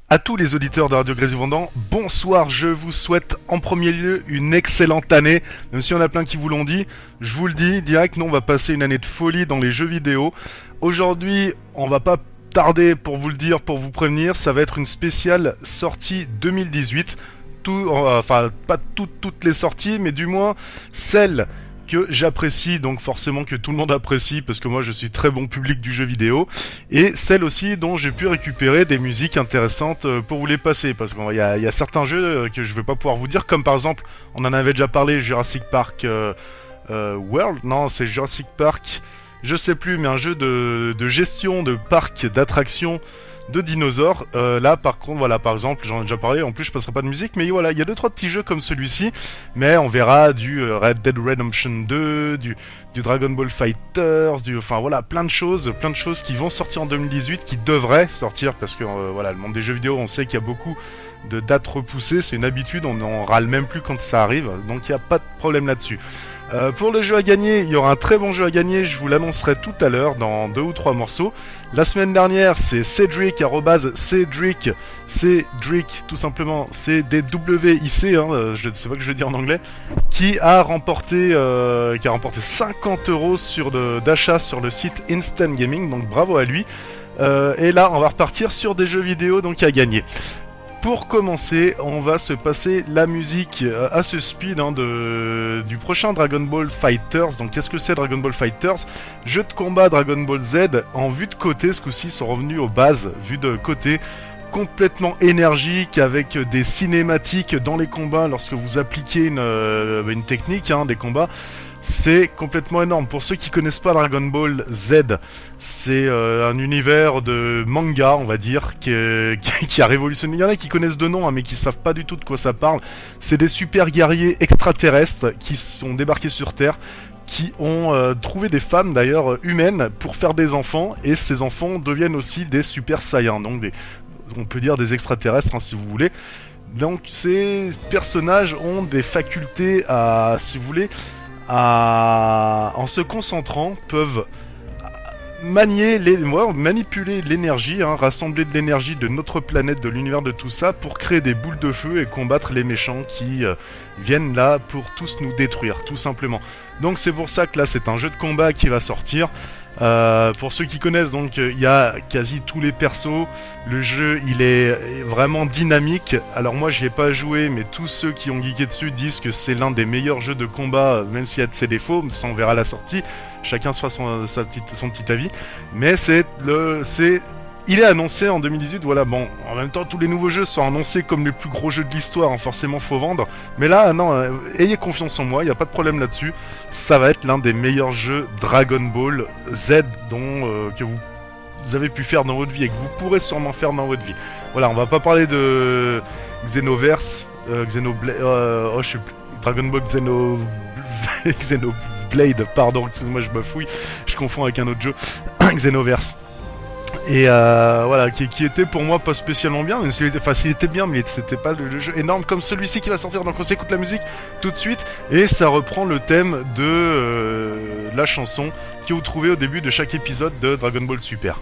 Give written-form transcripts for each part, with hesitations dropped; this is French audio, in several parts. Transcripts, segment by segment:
À tous les auditeurs de Radio Grésivendant, bonsoir, je vous souhaite en premier lieu une excellente année, même si on a plein qui vous l'ont dit, je vous le dis, direct, nous on va passer une année de folie dans les jeux vidéo. Aujourd'hui, on va pas tarder pour vous le dire, pour vous prévenir, ça va être une spéciale sortie 2018, enfin pas toutes les sorties, mais du moins celles que j'apprécie, donc forcément que tout le monde apprécie parce que moi je suis très bon public du jeu vidéo, et celle aussi dont j'ai pu récupérer des musiques intéressantes pour vous les passer, parce qu'il y a certains jeux que je vais pas pouvoir vous dire, comme par exemple, on en avait déjà parlé, Jurassic Park World, non c'est Jurassic Park, je sais plus, mais un jeu de gestion de parc d'attractions de dinosaures. Là par contre voilà, par exemple j'en ai déjà parlé, en plus je passerai pas de musique, mais voilà, il y a 2-3 petits jeux comme celui-ci, mais on verra du Red Dead Redemption 2, du Dragon Ball Fighters, enfin voilà, plein de choses qui vont sortir en 2018, qui devraient sortir, parce que voilà, le monde des jeux vidéo, on sait qu'il y a beaucoup de dates repoussées, c'est une habitude, on en râle même plus quand ça arrive, donc il n'y a pas de problème là-dessus. Pour le jeu à gagner, il y aura un très bon jeu à gagner, je vous l'annoncerai tout à l'heure dans 2 ou 3 morceaux. La semaine dernière, c'est Cédric, Cédric, tout simplement, c'est DWIC, je ne sais pas que je veux dire en anglais, qui a remporté 50 euros d'achat sur le site Instant Gaming, donc bravo à lui. Et là, on va repartir sur des jeux vidéo donc à gagner. Pour commencer, on va se passer la musique à ce speed du prochain Dragon Ball Fighters. Donc qu'est-ce que c'est Dragon Ball Fighters? Jeu de combat Dragon Ball Z en vue de côté, ce coup-ci ils sont revenus aux bases, vue de côté, complètement énergique, avec des cinématiques dans les combats lorsque vous appliquez une technique des combats. C'est complètement énorme. Pour ceux qui connaissent pas Dragon Ball Z, c'est un univers de manga, on va dire, qui a révolutionné. Il y en a qui connaissent de nom, mais qui savent pas du tout de quoi ça parle. C'est des super guerriers extraterrestres qui sont débarqués sur Terre, qui ont trouvé des femmes d'ailleurs humaines pour faire des enfants, et ces enfants deviennent aussi des super saiyans, donc on peut dire des extraterrestres si vous voulez. Donc ces personnages ont des facultés si vous voulez, en se concentrant, peuvent manipuler l'énergie, rassembler de l'énergie de notre planète, de l'univers, de tout ça, pour créer des boules de feu et combattre les méchants qui viennent là pour tous nous détruire, tout simplement. Donc c'est pour ça que là c'est un jeu de combat qui va sortir. Pour ceux qui connaissent, donc il y a quasi tous les persos. Le jeu il est vraiment dynamique. Alors moi j'y ai pas joué, mais tous ceux qui ont geeké dessus disent que c'est l'un des meilleurs jeux de combat, même s'il y a de ses défauts, ça on verra à la sortie. Chacun se fera son petit avis. Mais il est annoncé en 2018, voilà, bon, en même temps tous les nouveaux jeux sont annoncés comme les plus gros jeux de l'histoire, forcément faut vendre, mais là, non, ayez confiance en moi, il n'y a pas de problème là-dessus, ça va être l'un des meilleurs jeux Dragon Ball Z que vous avez pu faire dans votre vie et que vous pourrez sûrement faire dans votre vie. Voilà, on va pas parler de Xenoverse, je sais plus, Dragon Ball Xenoblade, pardon, excusez-moi je bafouille, je confonds avec un autre jeu, Xenoverse. Et voilà, qui était pour moi pas spécialement bien, même s'il était bien, mais c'était pas le jeu énorme comme celui-ci qui va sortir. Donc on s'écoute la musique tout de suite, et ça reprend le thème de la chanson que vous trouvez au début de chaque épisode de Dragon Ball Super.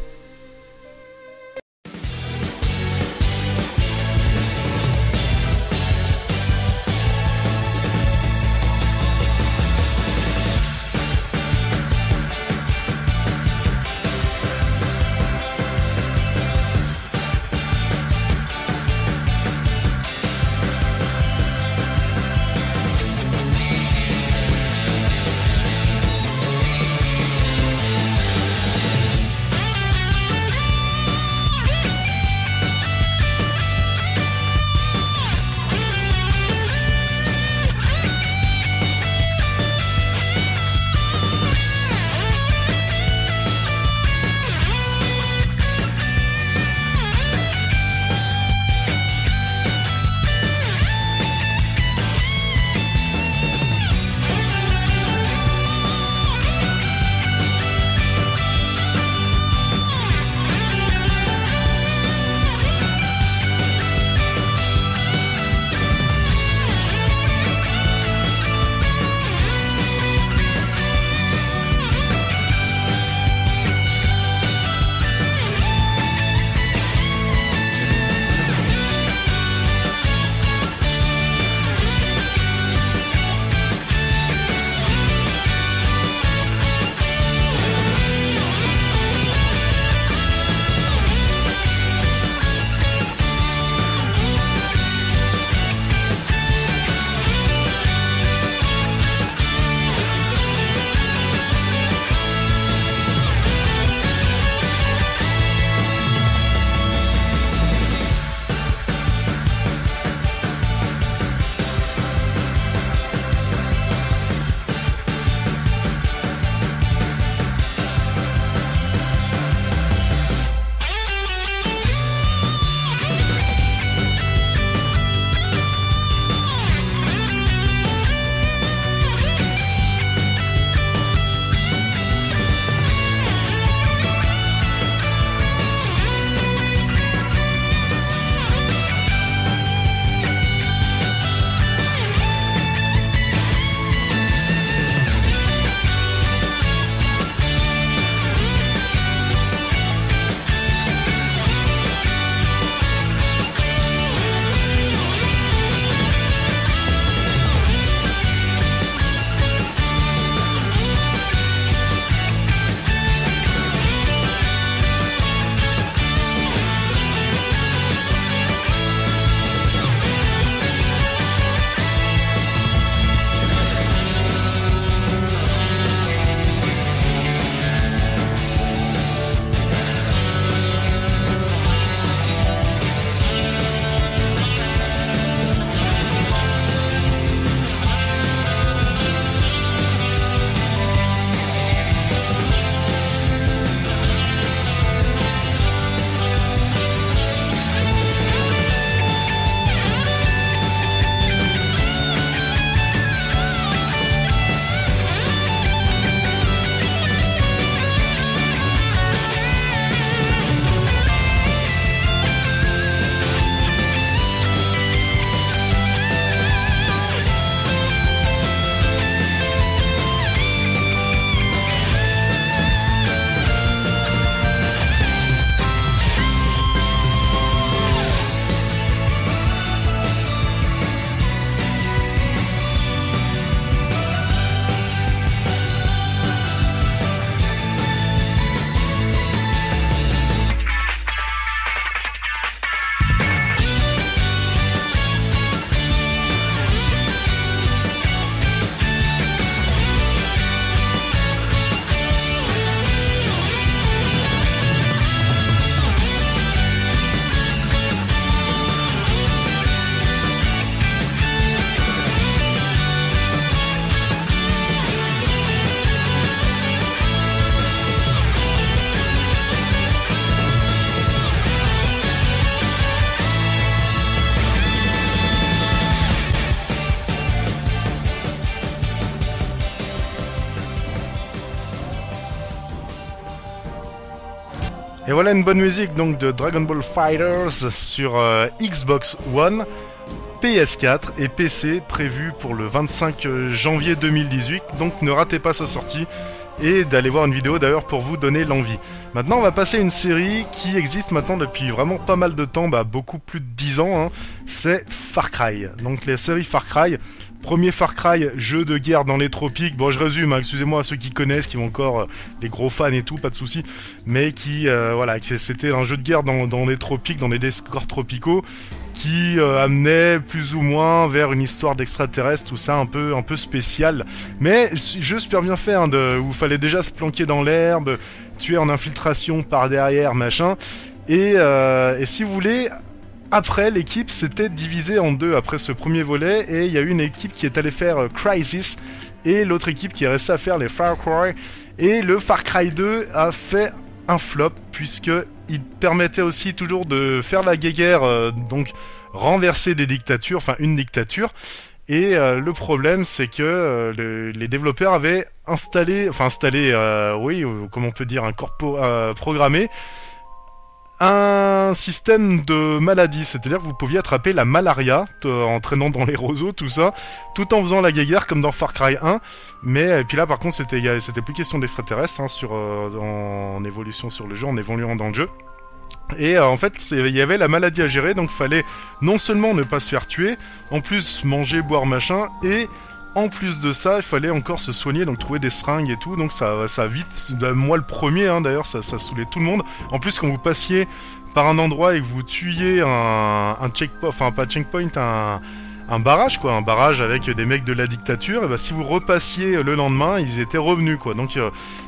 Et voilà une bonne musique donc de Dragon Ball Fighters sur Xbox One, PS4 et PC, prévu pour le 25 janvier 2018. Donc ne ratez pas sa sortie et d'aller voir une vidéo d'ailleurs pour vous donner l'envie. Maintenant on va passer à une série qui existe maintenant depuis vraiment pas mal de temps, beaucoup plus de 10 ans, hein. C'est Far Cry. Donc la série Far Cry, premier Far Cry, jeu de guerre dans les tropiques. Bon, je résume, hein, excusez-moi à ceux qui connaissent, qui ont encore les gros fans et tout, pas de soucis. Mais qui, voilà, c'était un jeu de guerre dans les tropiques, dans les décors tropicaux, qui amenait plus ou moins vers une histoire d'extraterrestres, tout ça un peu spécial. Mais jeu super bien fait, hein, où il fallait déjà se planquer dans l'herbe, tuer en infiltration par derrière, machin. Et si vous voulez... Après, l'équipe s'était divisée en deux après ce premier volet, et il y a eu une équipe qui est allée faire Crysis, et l'autre équipe qui est restée à faire les Far Cry, et le Far Cry 2 a fait un flop, puisqu'il permettait aussi toujours de faire la guéguerre, donc renverser des dictatures, enfin une dictature, et le problème c'est que les développeurs avaient comment on peut dire, programmé un système de maladie, c'est-à-dire que vous pouviez attraper la malaria en traînant dans les roseaux, tout ça, tout en faisant la guéguerre comme dans Far Cry 1. Mais et puis là, par contre, c'était plus question d'extraterrestres, hein, en évolution sur le jeu, en évoluant dans le jeu. Et en fait, il y avait la maladie à gérer, donc fallait non seulement ne pas se faire tuer, en plus manger, boire, machin, et en plus de ça, il fallait encore se soigner, donc trouver des seringues et tout, donc ça vite, moi le premier, hein, d'ailleurs, ça saoulait tout le monde. En plus, quand vous passiez par un endroit et que vous tuiez un checkpoint, enfin pas checkpoint, un barrage, quoi, un barrage avec des mecs de la dictature, et si vous repassiez le lendemain, ils étaient revenus, quoi. Donc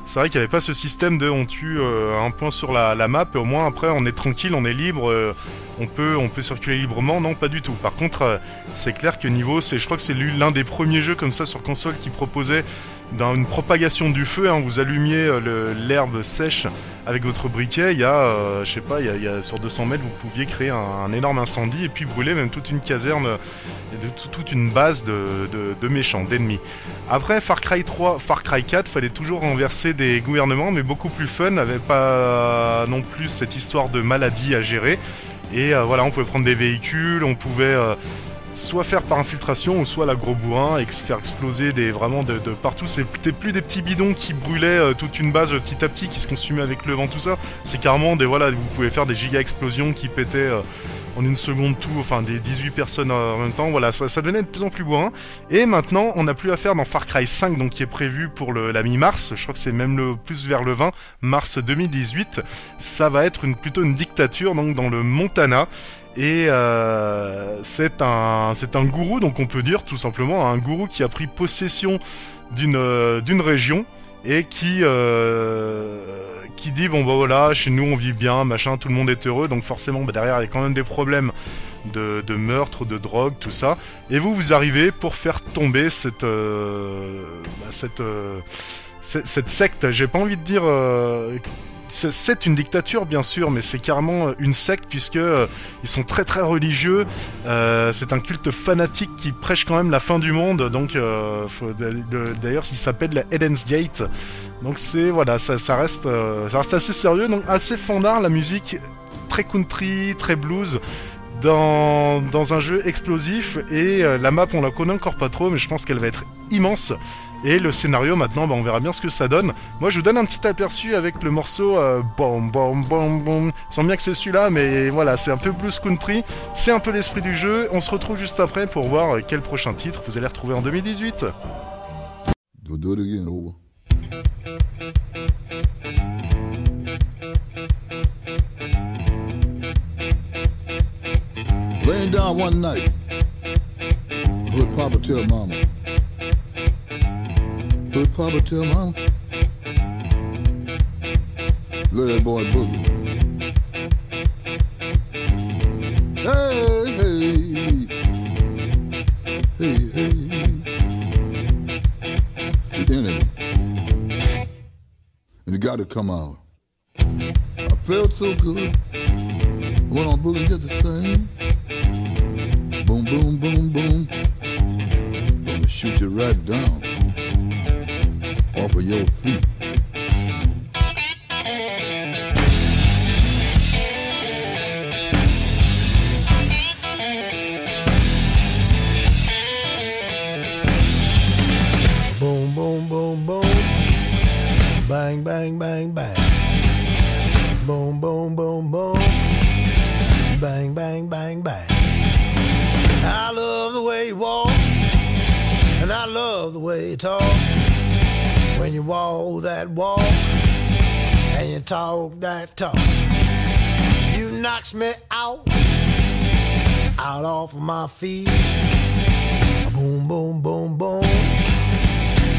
c'est vrai qu'il n'y avait pas ce système de on tue un point sur la map, et au moins après on est tranquille, on est libre, on peut circuler librement. Non, pas du tout. Par contre, c'est clair que je crois que c'est l'un des premiers jeux comme ça sur console qui proposait une propagation du feu, hein. Vous allumiez l'herbe sèche avec votre briquet, il y a sur 200 mètres, vous pouviez créer un énorme incendie et puis brûler même toute une caserne et toute une base de méchants, d'ennemis. Après Far Cry 3, Far Cry 4, fallait toujours renverser des gouvernements, mais beaucoup plus fun, n'avait pas non plus cette histoire de maladie à gérer. Et voilà, on pouvait prendre des véhicules, on pouvait soit faire par infiltration ou soit la gros bourrin et faire exploser vraiment de partout. C'était plus des petits bidons qui brûlaient toute une base petit à petit, qui se consumaient avec le vent, tout ça. C'est carrément vous pouvez faire des giga explosions qui pétaient en une seconde tout, enfin des 18 personnes en même temps. Voilà, ça devenait de plus en plus bourrin. Et maintenant, on n'a plus à faire dans Far Cry 5, donc qui est prévu pour la mi-mars. Je crois que c'est même plus vers le 20 mars 2018. Ça va être plutôt une dictature, donc dans le Montana. Et c'est un gourou, donc on peut dire tout simplement un gourou qui a pris possession d'une région et qui dit bon voilà, chez nous on vit bien, machin, tout le monde est heureux, donc forcément derrière il y a quand même des problèmes de meurtre, de drogue, tout ça. Et vous arrivez pour faire tomber cette secte. J'ai pas envie de dire c'est une dictature bien sûr, mais c'est carrément une secte puisque ils sont très très religieux. C'est un culte fanatique qui prêche quand même la fin du monde. Donc d'ailleurs, il s'appelle la Eden's Gate. Donc ça reste assez sérieux, donc assez fandard, la musique très country, très blues. Dans un jeu explosif, et la map on la connaît encore pas trop, mais je pense qu'elle va être immense. Et le scénario maintenant, on verra bien ce que ça donne. Moi je vous donne un petit aperçu avec le morceau Bom Bom Bom Bom. Je sens bien que c'est celui-là, mais voilà, c'est un peu blues country, c'est un peu l'esprit du jeu. On se retrouve juste après pour voir quel prochain titre vous allez retrouver en 2018. Do it again, over. Laying down one night, heard Papa tell Mama. Heard Papa tell Mama, let that boy boogie. Hey, hey, hey, hey. The enemy, and it got to come out. I felt so good, went on boogie just the same. Boom, boom, boom, boom. Gonna shoot you right down off of your feet. bang, bang, bang. I love the way you walk, and I love the way you talk. When you walk that walk, and you talk that talk, you knocks me out off of my feet. Boom, boom, boom, boom.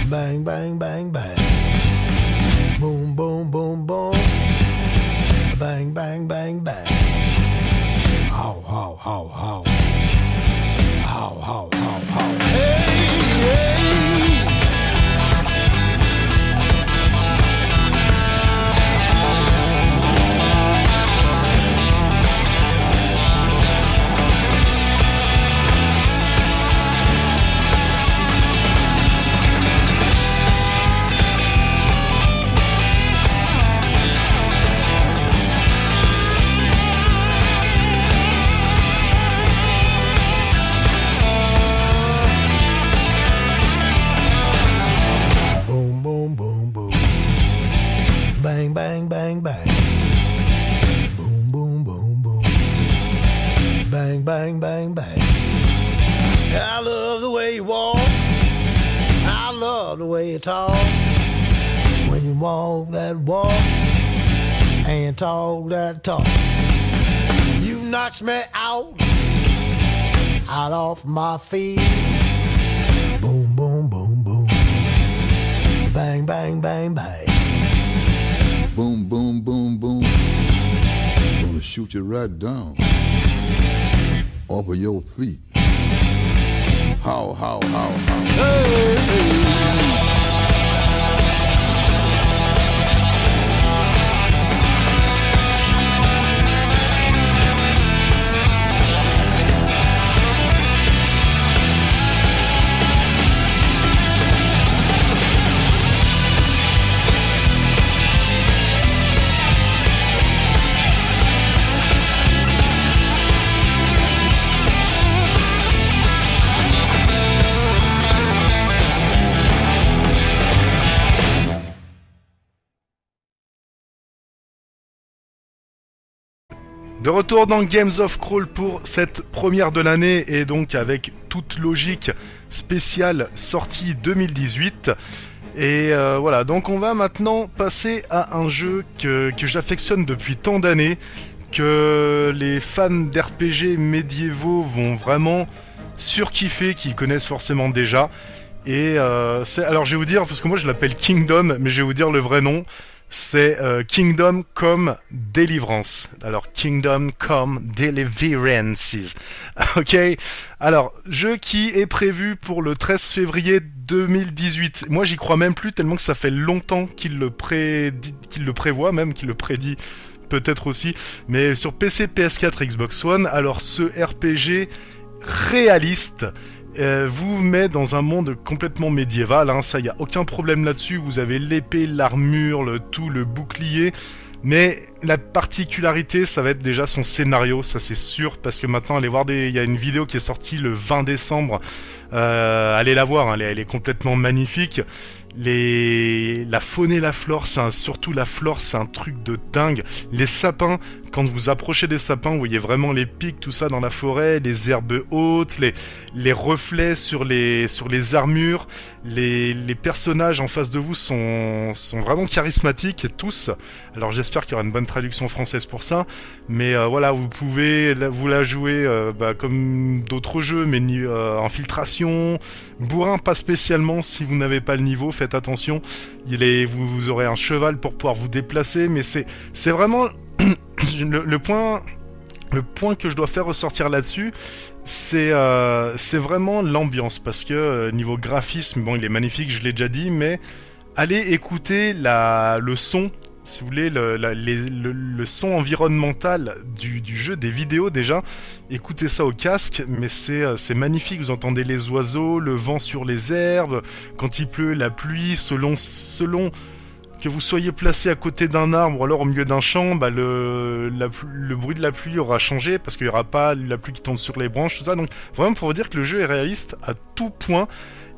Bang, bang, bang, bang. Boom, boom, boom, boom. Bang, bang, bang, bang. How, how, how, how. How, how, how, how. Hey, hey. Bang, bang, bang, bang. Boom, boom, boom, boom. Bang, bang, bang, bang. I love the way you walk. I love the way you talk. When you walk that walk and you talk that talk, you knocks me out off my feet. Boom, boom, boom, boom. Bang, bang, bang, bang. Boom, boom, boom, boom. Gonna shoot you right down off of your feet. How, how, how. Hey, hey. De retour dans Games of Crawl pour cette première de l'année et donc avec toute logique spéciale sortie 2018. Et voilà, donc on va maintenant passer à un jeu que j'affectionne depuis tant d'années, que les fans d'RPG médiévaux vont vraiment surkiffer, qu'ils connaissent forcément déjà. Et alors je vais vous dire, parce que moi je l'appelle Kingdom, mais je vais vous dire le vrai nom. C'est Kingdom Come Deliverance. Alors, Kingdom Come Deliverances. Ok. Alors, jeu qui est prévu pour le 13 février 2018. Moi, j'y crois même plus, tellement que ça fait longtemps qu'il le prévoit, même qu'il le prédit peut-être aussi. Mais sur PC, PS4, Xbox One, alors ce RPG réaliste vous met dans un monde complètement médiéval, hein, ça y a aucun problème là-dessus, vous avez l'épée, l'armure, le bouclier, mais la particularité ça va être déjà son scénario, ça c'est sûr, parce que maintenant allez voir il y a une vidéo qui est sortie le 20 décembre, allez la voir, hein, elle est complètement magnifique. La faune et la flore, surtout la flore, c'est un truc de dingue. Les sapins, quand vous approchez des sapins, vous voyez vraiment les pics, tout ça dans la forêt, les herbes hautes, les reflets sur les armures. Les personnages en face de vous sont vraiment charismatiques, tous. Alors j'espère qu'il y aura une bonne traduction française pour ça. Mais voilà, vous pouvez vous la jouer comme d'autres jeux, mais infiltration, bourrin pas spécialement si vous n'avez pas le niveau, faites attention. Vous aurez un cheval pour pouvoir vous déplacer, mais c'est vraiment le point que je dois faire ressortir là-dessus. C'est vraiment l'ambiance, parce que niveau graphisme, bon, il est magnifique, je l'ai déjà dit, mais allez écouter le son, si vous voulez, le son environnemental du jeu, des vidéos déjà. Écoutez ça au casque, mais c'est magnifique, vous entendez les oiseaux, le vent sur les herbes, quand il pleut, la pluie, selon que vous soyez placé à côté d'un arbre ou alors au milieu d'un champ, le bruit de la pluie aura changé parce qu'il n'y aura pas la pluie qui tombe sur les branches, tout ça. Donc vraiment pour vous dire que le jeu est réaliste à tout point.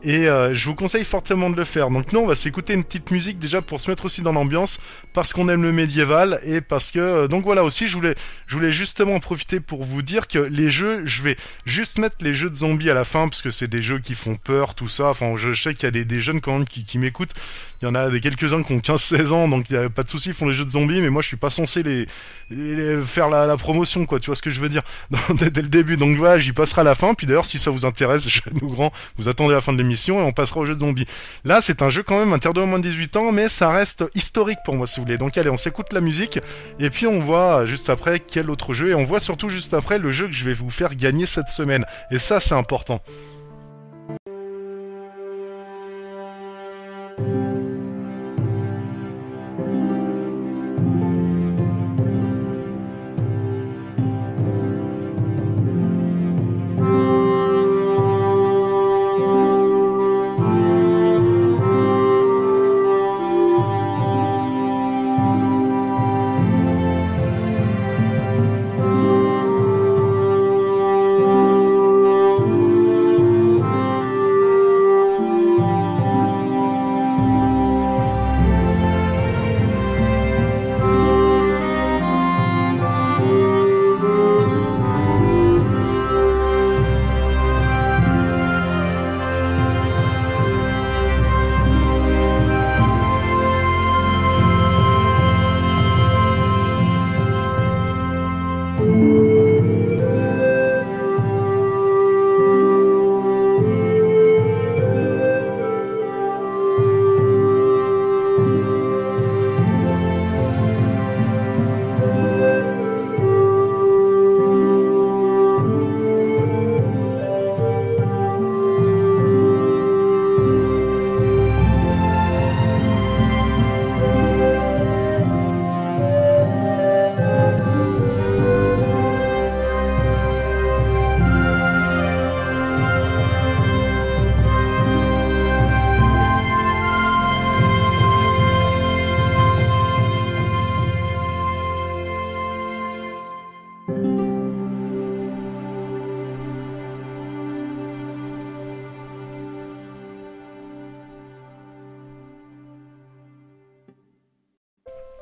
et je vous conseille fortement de le faire. Donc nous on va s'écouter une petite musique déjà pour se mettre aussi dans l'ambiance, parce qu'on aime le médiéval et parce que donc voilà aussi je voulais justement en profiter pour vous dire que les jeux, je vais juste mettre les jeux de zombies à la fin parce que c'est des jeux qui font peur, tout ça. Enfin je sais qu'il y a des jeunes quand même qui m'écoutent. Il y en a quelques-uns qui ont 15-16 ans, donc il n'y a pas de souci, ils font les jeux de zombies, mais moi je suis pas censé les faire la promotion, quoi, tu vois ce que je veux dire, dès le début. Donc voilà, j'y passerai à la fin, puis d'ailleurs si ça vous intéresse, jeune ou grand, vous attendez la fin de l'émission et on passera aux jeux de zombies. Là c'est un jeu quand même interdit aux moins de 18 ans, mais ça reste historique pour moi si vous voulez. Donc allez, on s'écoute la musique, et puis on voit juste après quel autre jeu, et on voit surtout juste après le jeu que je vais vous faire gagner cette semaine. Et ça c'est important.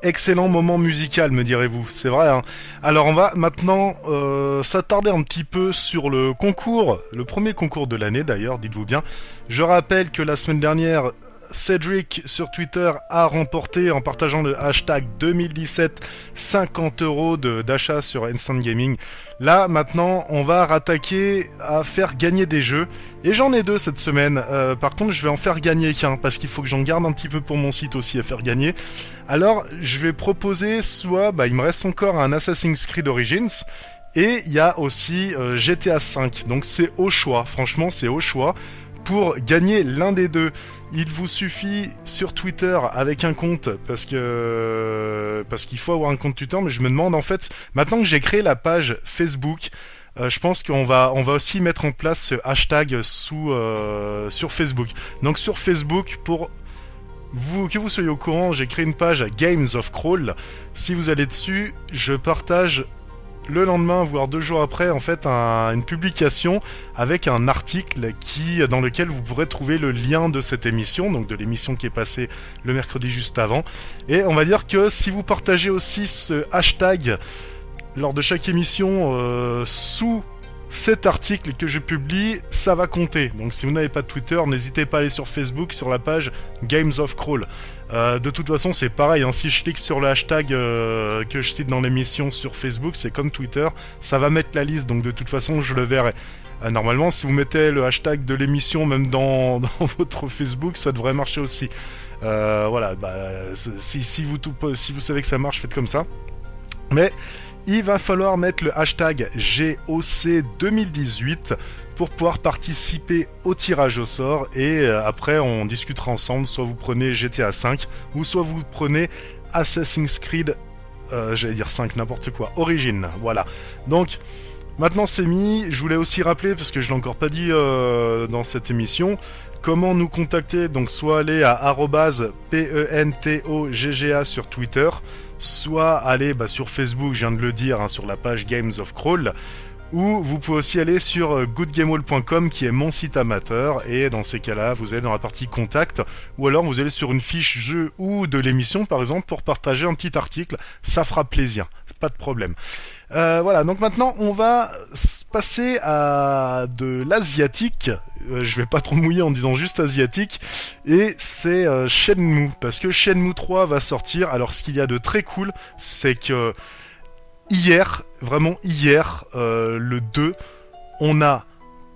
Excellent moment musical, me direz-vous, c'est vrai, hein. Alors on va maintenant s'attarder un petit peu sur le concours, le premier concours de l'année d'ailleurs, dites-vous bien. Je rappelle que la semaine dernière, Cédric sur Twitter a remporté, en partageant le hashtag 2017, 50 € d'achat sur Instant Gaming. Là maintenant on va rattaquer à faire gagner des jeux, et j'en ai deux cette semaine. Par contre je vais en faire gagner qu'un, parce qu'il faut que j'en garde un petit peu pour mon site aussi à faire gagner. Alors je vais proposer soit, il me reste encore un Assassin's Creed Origins, et il y a aussi GTA V, donc c'est au choix, franchement c'est au choix. Pour gagner l'un des deux, il vous suffit sur Twitter avec un compte, parce qu'il faut avoir un compte Twitter, mais je me demande en fait, maintenant que j'ai créé la page Facebook, je pense qu'on va aussi mettre en place ce hashtag sur Facebook. Donc sur Facebook, pour que vous soyez au courant, j'ai créé une page Games of Crawl. Si vous allez dessus, je partage le lendemain, voire 2 jours après, en fait, une publication avec un article dans lequel vous pourrez trouver le lien de cette émission, donc de l'émission qui est passée le mercredi juste avant. Et on va dire que si vous partagez aussi ce hashtag lors de chaque émission sous cet article que je publie, ça va compter. Donc si vous n'avez pas de Twitter, n'hésitez pas à aller sur Facebook, sur la page Games of Crawl. De toute façon c'est pareil, hein, si je clique sur le hashtag que je cite dans l'émission sur Facebook, c'est comme Twitter, ça va mettre la liste, donc de toute façon je le verrai. Normalement si vous mettez le hashtag de l'émission même dans votre Facebook, ça devrait marcher aussi. Voilà, si vous savez que ça marche, faites comme ça. Mais il va falloir mettre le hashtag GOC 2018 pour pouvoir participer au tirage au sort, et après on discutera ensemble, soit vous prenez GTA 5 ou soit vous prenez Assassin's Creed, j'allais dire 5, n'importe quoi, Origins, voilà. Donc maintenant c'est mis, je voulais aussi rappeler, parce que je l'ai encore pas dit dans cette émission, comment nous contacter, donc soit aller à @pentogga sur Twitter, soit aller sur Facebook, je viens de le dire, hein, sur la page Games of Crawl, ou vous pouvez aussi aller sur goodgamehall.com qui est mon site amateur, et dans ces cas-là vous allez dans la partie contact, ou alors vous allez sur une fiche jeu ou de l'émission par exemple pour partager un petit article, ça fera plaisir, pas de problème. Voilà, donc maintenant on va passer à de l'asiatique. Je vais pas trop mouiller en disant juste asiatique, et c'est Shenmue, parce que Shenmue 3 va sortir. Alors ce qu'il y a de très cool, c'est que hier, vraiment hier, le 2, on a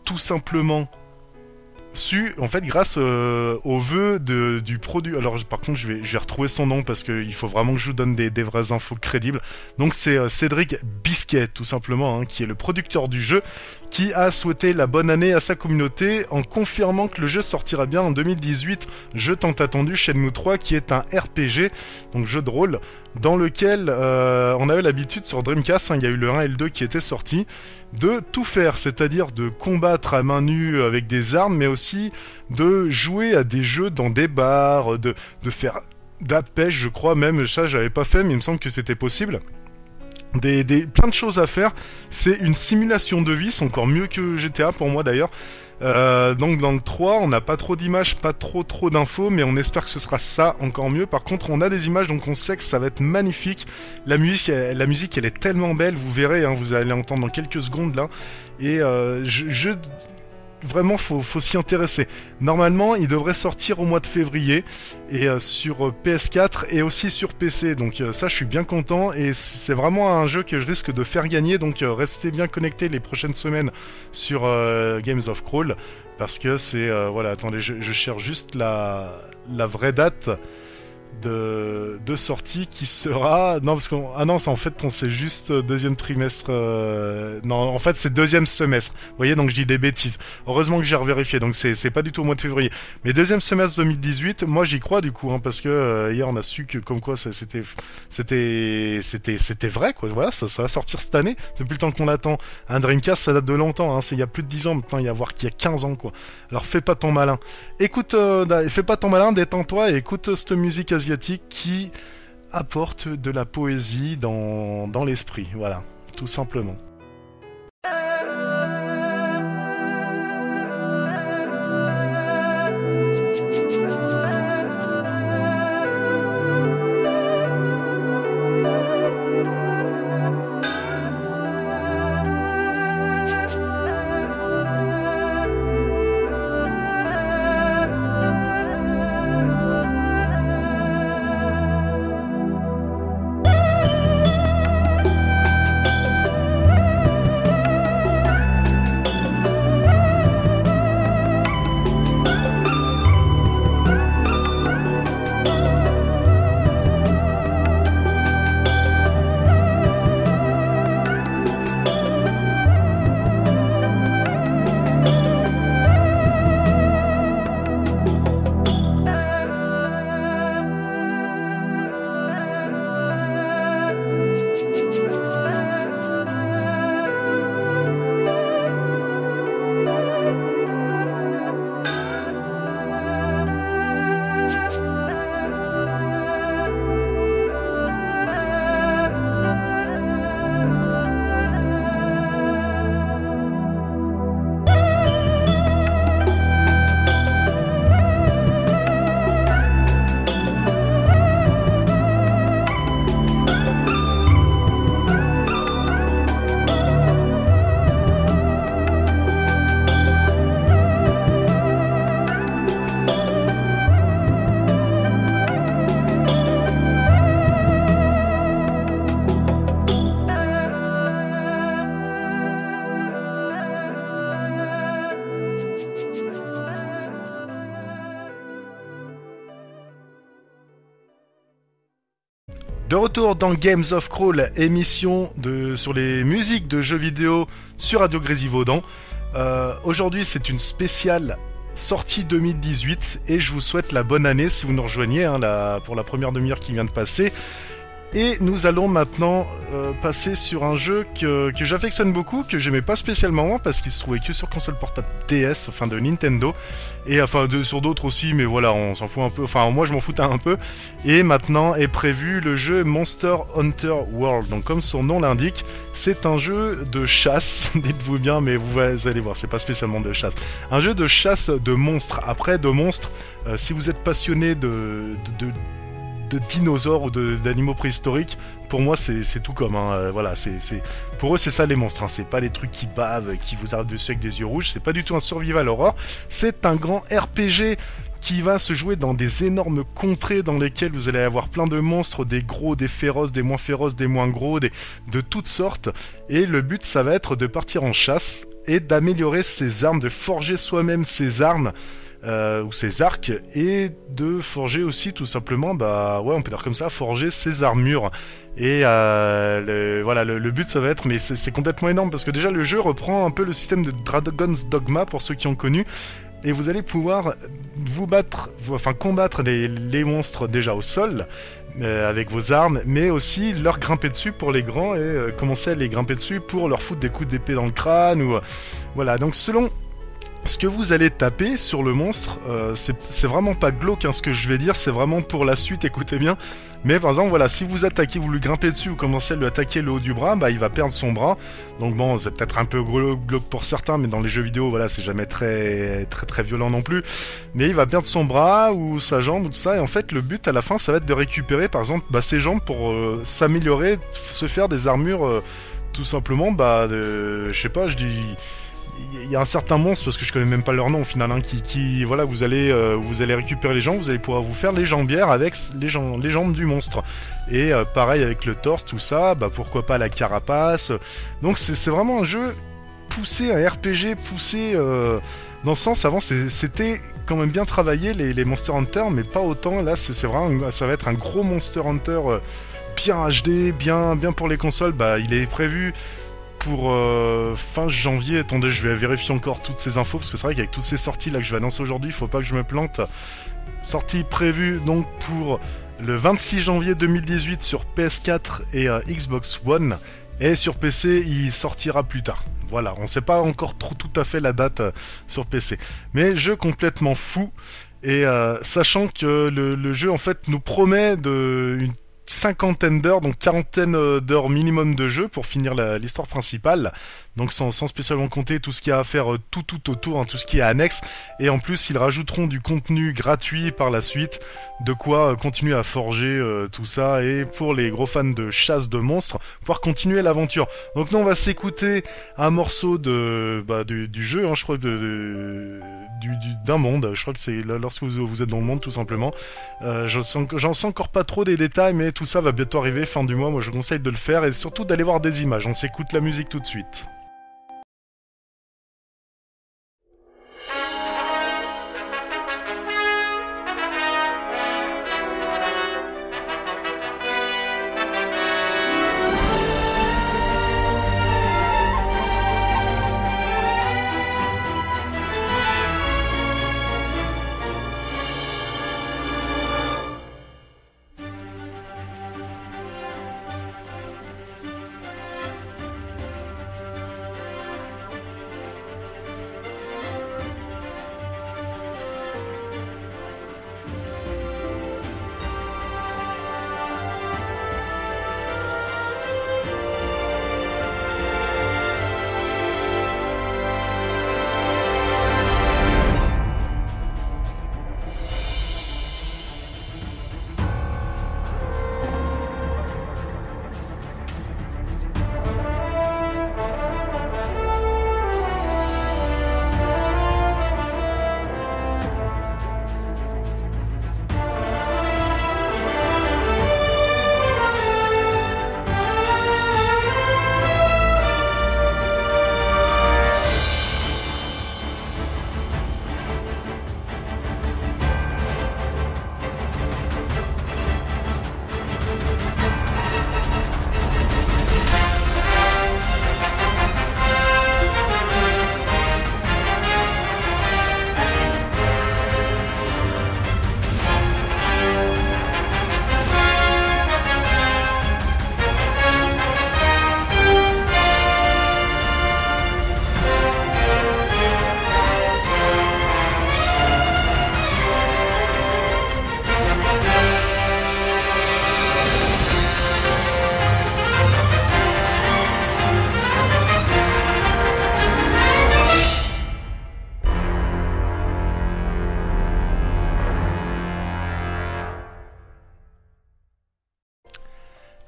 tout simplement su, en fait, grâce au vœu du produit. Alors par contre je vais retrouver son nom parce qu'il faut vraiment que je vous donne des vraies infos crédibles. Donc c'est Cédric Bisquet tout simplement, hein, qui est le producteur du jeu, qui a souhaité la bonne année à sa communauté en confirmant que le jeu sortira bien en 2018, jeu tant attendu Shenmue 3, qui est un RPG, donc jeu de rôle, dans lequel on avait l'habitude sur Dreamcast, hein, il y a eu le 1 et le 2 qui étaient sortis, de tout faire, c'est-à-dire de combattre à main nue avec des armes, mais aussi de jouer à des jeux dans des bars, de faire de la pêche, je crois même, ça j'avais pas fait, mais il me semble que c'était possible. Plein de choses à faire. C'est une simulation de vie, c'est encore mieux que GTA pour moi d'ailleurs. Donc dans le 3, on n'a pas trop d'images, pas trop d'infos, mais on espère que ce sera ça encore mieux. Par contre, on a des images, donc on sait que ça va être magnifique. La musique elle est tellement belle, vous verrez, hein, vous allez entendre dans quelques secondes là. Et vraiment, faut s'y intéresser. Normalement, il devrait sortir au mois de février, et sur PS4 et aussi sur PC. Donc ça, je suis bien content, et c'est vraiment un jeu que je risque de faire gagner. Donc restez bien connectés les prochaines semaines sur Games of Crawl, parce que c'est voilà. Attendez, je cherche juste la vraie date de sortie qui sera... Non, parce qu'on... Ah non, c'est en fait, c'est juste deuxième trimestre... Non, en fait, c'est deuxième semestre. Vous voyez, donc je dis des bêtises. Heureusement que j'ai revérifié, donc c'est pas du tout au mois de février. Mais deuxième semestre 2018, moi j'y crois du coup, hein, parce que hier on a su que comme quoi c'était vrai, quoi. Voilà, ça va sortir cette année. Depuis le temps qu'on l'attend. Un Dreamcast, ça date de longtemps, hein. C'est il y a plus de 10 ans maintenant, il y a 15 ans, quoi. Alors fais pas ton malin. Écoute, fais pas ton malin, détends-toi et écoute cette musique asiatique qui apporte de la poésie dans l'esprit, voilà, tout simplement. De retour dans Games of Crawl, émission sur les musiques de jeux vidéo sur Radio Grésivaudan. Aujourd'hui, c'est une spéciale sortie 2018 et je vous souhaite la bonne année si vous nous rejoignez, hein, pour la première demi-heure qui vient de passer. Et nous allons maintenant passer sur un jeu que j'affectionne beaucoup, que j'aimais pas spécialement parce qu'il se trouvait que sur console portable DS, enfin de Nintendo, et enfin sur d'autres aussi, mais voilà, on s'en fout un peu, enfin moi je m'en foutais un peu. Et maintenant est prévu le jeu Monster Hunter World. Donc comme son nom l'indique, c'est un jeu de chasse, dites-vous bien, mais vous allez voir, c'est pas spécialement de chasse. Un jeu de chasse de monstres. Après, de monstres, si vous êtes passionné de dinosaures ou d'animaux préhistoriques, pour moi c'est tout comme voilà, pour eux c'est ça les monstres, c'est pas les trucs qui bavent, qui vous arrivent dessus avec des yeux rouges, c'est pas du tout un survival horror, c'est un grand RPG qui va se jouer dans des énormes contrées dans lesquelles vous allez avoir plein de monstres, des gros, des féroces, des moins gros, de toutes sortes, et le but ça va être de partir en chasse et d'améliorer ses armes, de forger soi-même ses armes ou ses arcs, et de forger aussi tout simplement, on peut dire comme ça, forger ses armures. Et voilà, le but ça va être, mais c'est complètement énorme parce que déjà le jeu reprend un peu le système de Dragon's Dogma pour ceux qui ont connu, et vous allez pouvoir combattre les monstres déjà au sol avec vos armes, mais aussi leur grimper dessus pour les grands et commencer à les grimper dessus pour leur foutre des coups d'épée dans le crâne ou voilà. Donc selon ce que vous allez taper sur le monstre, c'est vraiment pas glauque ce que je vais dire, c'est vraiment pour la suite, écoutez bien. Mais par exemple, voilà, si vous attaquez, vous lui grimpez dessus, vous commencez à lui attaquer le haut du bras, il va perdre son bras. Donc bon, c'est peut-être un peu glauque pour certains, mais dans les jeux vidéo, voilà, c'est jamais très violent non plus. Mais il va perdre son bras ou sa jambe ou tout ça, et en fait, le but à la fin, ça va être de récupérer, par exemple, ses jambes pour s'améliorer, se faire des armures, tout simplement, je sais pas, je dis... Il y a un certain monstre, parce que je connais même pas leur nom au final, qui voilà, vous allez récupérer les jambes, vous allez pouvoir vous faire les jambières avec les jambes du monstre. Et pareil avec le torse, tout ça, pourquoi pas la carapace. Donc c'est vraiment un jeu poussé, un RPG poussé dans ce sens. Avant c'était quand même bien travaillé les Monster Hunter, mais pas autant. Là c'est vraiment, ça va être un gros Monster Hunter bien HD, bien pour les consoles. Il est prévu pour fin janvier. Attendez, je vais vérifier encore toutes ces infos, parce que c'est vrai qu'avec toutes ces sorties là que je vais annoncer aujourd'hui, il faut pas que je me plante. Sortie prévue donc pour le 26 janvier 2018 sur PS4 et Xbox One, et sur PC il sortira plus tard. Voilà, on sait pas encore tout à fait la date sur PC, mais jeu complètement fou, et sachant que le jeu en fait nous promet une cinquantaine d'heures, donc quarantaine d'heures minimum de jeu pour finir l'histoire principale, donc sans spécialement compter tout ce qu'il y a à faire tout autour, tout ce qui est annexe, et en plus ils rajouteront du contenu gratuit par la suite, de quoi continuer à forger tout ça, et pour les gros fans de chasse de monstres, pouvoir continuer l'aventure. Donc nous on va s'écouter un morceau du jeu, je crois d'un monde, je crois que c'est lorsque vous êtes dans le monde tout simplement. J'en sens encore pas trop des détails, mais tout ça va bientôt arriver fin du mois. Moi je conseille de le faire, et surtout d'aller voir des images. On s'écoute la musique tout de suite.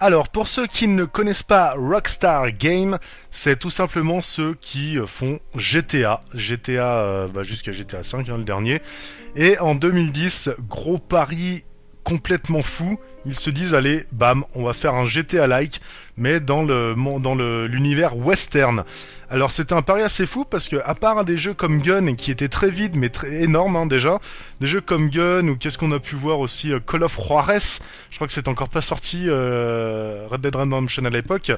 Alors, pour ceux qui ne connaissent pas Rockstar Games, c'est tout simplement ceux qui font GTA. GTA jusqu'à GTA 5, le dernier. Et en 2010, gros pari complètement fou. Ils se disent, allez, bam, on va faire un GTA-like, mais dans l'univers western. Alors c'était un pari assez fou parce que à part des jeux comme Gun qui étaient très vides mais très énormes déjà, des jeux comme Gun ou qu'est-ce qu'on a pu voir aussi Call of Juarez, je crois que c'est encore pas sorti Red Dead Redemption à l'époque,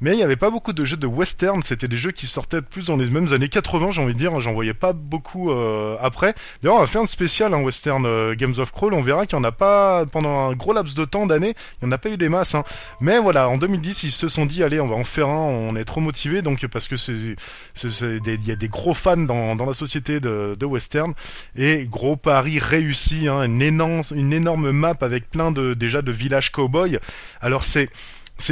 mais il n'y avait pas beaucoup de jeux de western, c'était des jeux qui sortaient plus dans les mêmes années 80 j'ai envie de dire, j'en voyais pas beaucoup après. D'ailleurs on va faire un spécial western Games of Crawl, on verra qu'il n'y en a pas pendant un gros laps de temps d'années, il n'y en a pas eu des masses, mais voilà en 2010 ils se sont dit allez on va en faire un, on est trop motivés donc parce que il y a des gros fans dans la société de western et gros pari réussi, une énorme map avec plein déjà de villages cow-boys. Alors c'est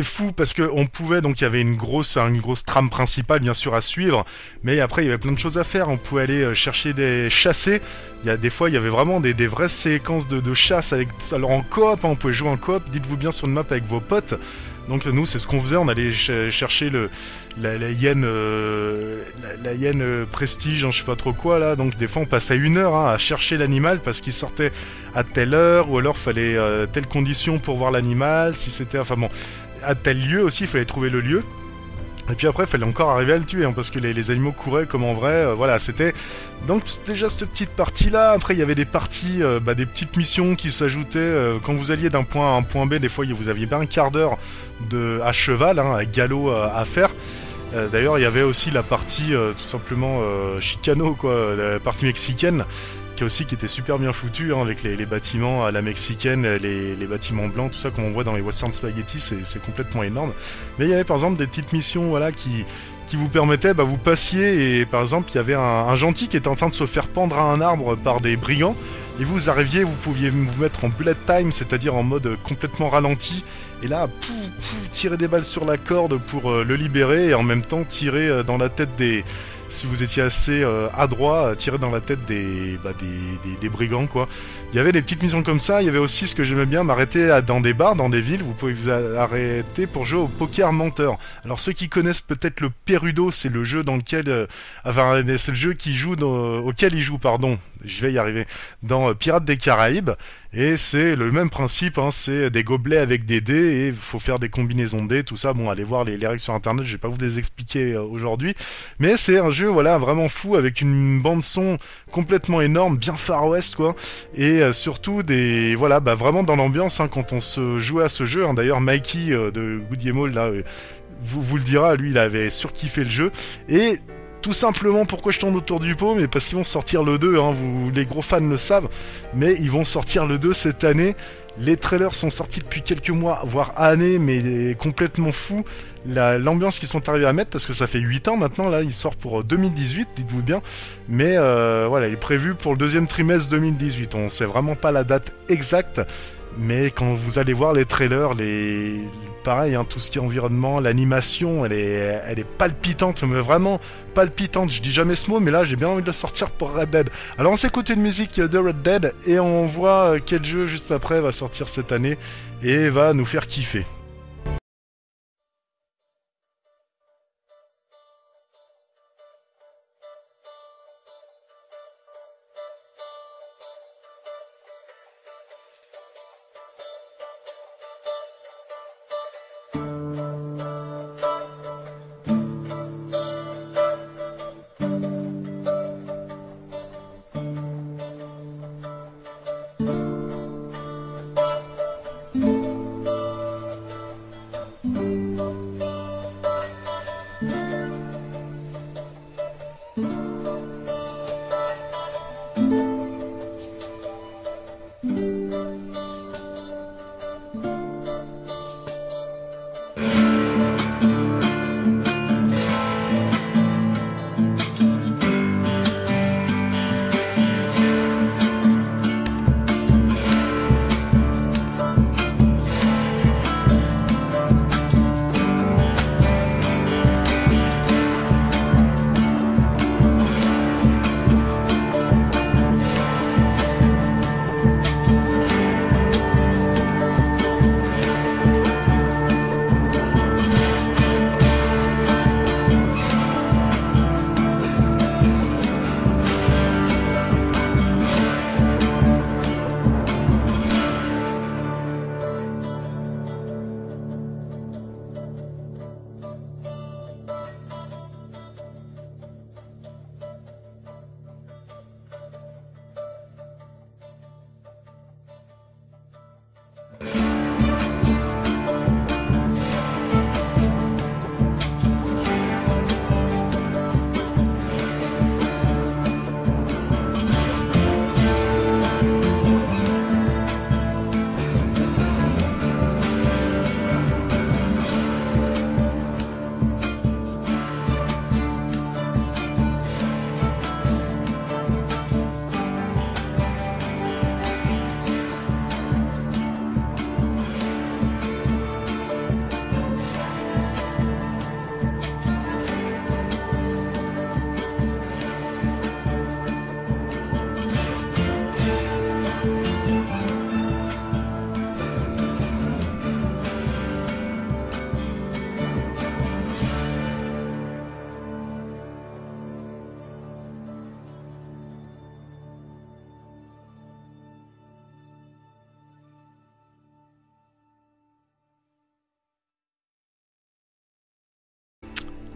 fou parce que on pouvait donc il y avait une grosse trame principale bien sûr à suivre, mais après il y avait plein de choses à faire. On pouvait aller chercher des chassés. Des fois il y avait vraiment des vraies séquences de chasse alors en coop, on pouvait jouer en coop. Dites-vous bien sur une map avec vos potes. Donc nous c'est ce qu'on faisait, on allait chercher la hyène prestige, je sais pas trop quoi là. Donc des fois on passait 1 heure à chercher l'animal parce qu'il sortait à telle heure ou alors fallait telle condition pour voir l'animal. Si c'était à tel lieu aussi, il fallait trouver le lieu. Et puis après, il fallait encore arriver à le tuer, parce que les animaux couraient comme en vrai. Voilà, c'était donc déjà cette petite partie-là. Après, il y avait des parties, des petites missions qui s'ajoutaient. Quand vous alliez d'un point A à un point B, des fois, vous aviez bien un quart d'heure à cheval, à galop à faire. D'ailleurs, il y avait aussi la partie tout simplement Chicano, quoi, la partie mexicaine, qui était super bien foutue, avec les bâtiments à la mexicaine, les bâtiments blancs, tout ça comme on voit dans les Western Spaghetti, c'est complètement énorme. Mais il y avait par exemple des petites missions qui vous permettaient, vous passiez et par exemple il y avait un gentil qui était en train de se faire pendre à un arbre par des brigands, et vous arriviez, vous pouviez vous mettre en bullet time, c'est-à-dire en mode complètement ralenti, et là, tirer des balles sur la corde pour le libérer, et en même temps tirer dans la tête si vous étiez assez adroit, tirer dans la tête des brigands, quoi. Il y avait des petites missions comme ça. Il y avait aussi ce que j'aimais bien, m'arrêter dans des bars, dans des villes. Vous pouvez vous arrêter pour jouer au poker menteur. Alors ceux qui connaissent peut-être le Perudo, c'est le jeu dans lequel, c'est le jeu auquel il joue, pardon. Je vais y arriver. Dans Pirates des Caraïbes. Et c'est le même principe, c'est des gobelets avec des dés et il faut faire des combinaisons de dés, tout ça. Bon, allez voir les règles sur internet, je vais pas vous les expliquer aujourd'hui. Mais c'est un jeu, vraiment fou, avec une bande son complètement énorme, bien Far West, quoi. Et surtout vraiment dans l'ambiance, quand on se jouait à ce jeu. D'ailleurs, Mikey de Good Game Hall, là, vous le dira, lui, il avait surkiffé le jeu. Et tout simplement, pourquoi je tourne autour du pot, mais parce qu'ils vont sortir le 2, les gros fans le savent, mais ils vont sortir le 2 cette année. Les trailers sont sortis depuis quelques mois, voire années, mais complètement fous. L'ambiance qu'ils sont arrivés à mettre, parce que ça fait 8 ans maintenant, là, il sort pour 2018, dites-vous bien. Mais il est prévu pour le deuxième trimestre 2018. On sait vraiment pas la date exacte, mais quand vous allez voir les trailers, pareil, tout ce qui est environnement, l'animation, elle est palpitante, mais vraiment palpitante. Je dis jamais ce mot, mais là j'ai bien envie de le sortir pour Red Dead. Alors on s'écoute une musique de Red Dead et on voit quel jeu juste après va sortir cette année et va nous faire kiffer.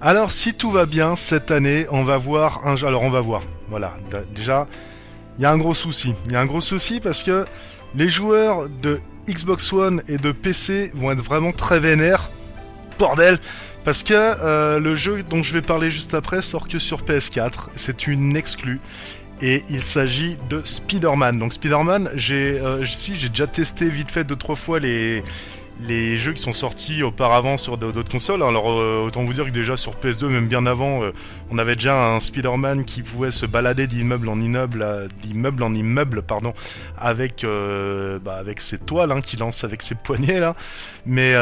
Alors si tout va bien cette année, on va voir un jeu. Alors on va voir. Voilà, déjà, il y a un gros souci. Il y a un gros souci parce que les joueurs de Xbox One et de PC vont être vraiment très vénères. Bordel. Parce que le jeu dont je vais parler juste après sort que sur PS4. C'est une exclue. Et il s'agit de Spider-Man. Donc Spider-Man, j'ai déjà testé vite fait 2-3 fois les jeux qui sont sortis auparavant sur d'autres consoles. Alors autant vous dire que déjà sur PS2, même bien avant, on avait déjà un Spider-Man qui pouvait se balader d'immeuble en immeuble, pardon, avec ses toiles qu'il lance avec ses poignets là. Mais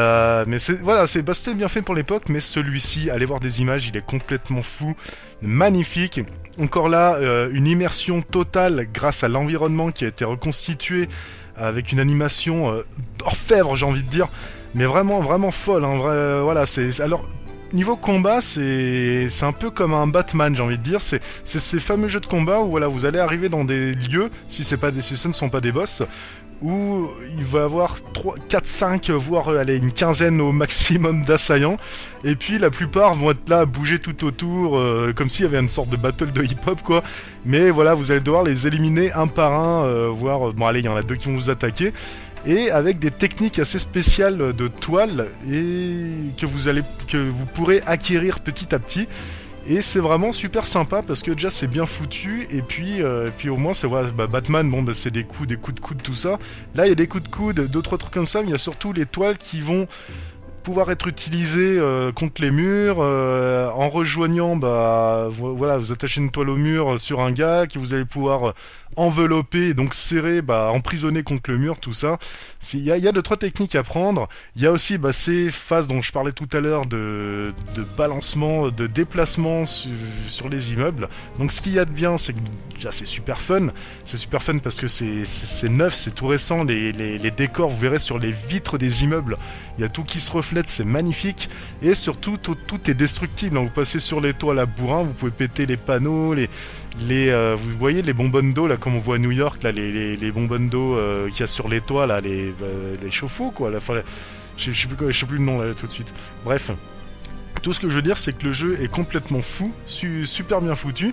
c'était bien fait pour l'époque. Mais celui-ci, allez voir des images, il est complètement fou, magnifique. Encore là, une immersion totale grâce à l'environnement qui a été reconstitué avec une animation d'orfèvre, j'ai envie de dire, mais vraiment vraiment folle. Voilà, alors niveau combat, c'est un peu comme un Batman, j'ai envie de dire. C'est ces fameux jeux de combat où voilà, vous allez arriver dans des lieux, si ce ne sont pas des boss, où il va y avoir 3, 4, 5, voire une quinzaine au maximum d'assaillants, et puis la plupart vont être là à bouger tout autour, comme s'il y avait une sorte de battle de hip-hop, quoi. Mais voilà, vous allez devoir les éliminer un par un, voire... Bon allez, il y en a 2 qui vont vous attaquer, et avec des techniques assez spéciales de toile, et que vous pourrez acquérir petit à petit. Et c'est vraiment super sympa parce que déjà c'est bien foutu, et puis au moins c'est voilà, Batman, bon c'est des coups de coude, tout ça. Là il y a des coups de coude, 2-3 trucs comme ça, mais il y a surtout les toiles qui vont pouvoir être utilisées contre les murs, en rejoignant, voilà, vous attachez une toile au mur sur un gars, que vous allez pouvoir envelopper, donc serrer, emprisonner contre le mur, tout ça. Il y a 2-3 techniques à prendre. Il y a aussi ces phases dont je parlais tout à l'heure de balancement, de déplacement sur les immeubles. Donc ce qu'il y a de bien, c'est que déjà c'est super fun. C'est super fun parce que c'est neuf, c'est tout récent. Les décors, vous verrez sur les vitres des immeubles, il y a tout qui se reflète, c'est magnifique. Et surtout, tout est destructible. Vous passez sur les toits à la bourrin, vous pouvez péter les panneaux, vous voyez les bonbonnes d'eau là, comme on voit à New York là, les bonbonnes d'eau qu'il y a sur les toits là, les chauffe-eau quoi. Je sais plus le nom là tout de suite. Bref. Tout ce que je veux dire, c'est que le jeu est complètement fou, super bien foutu,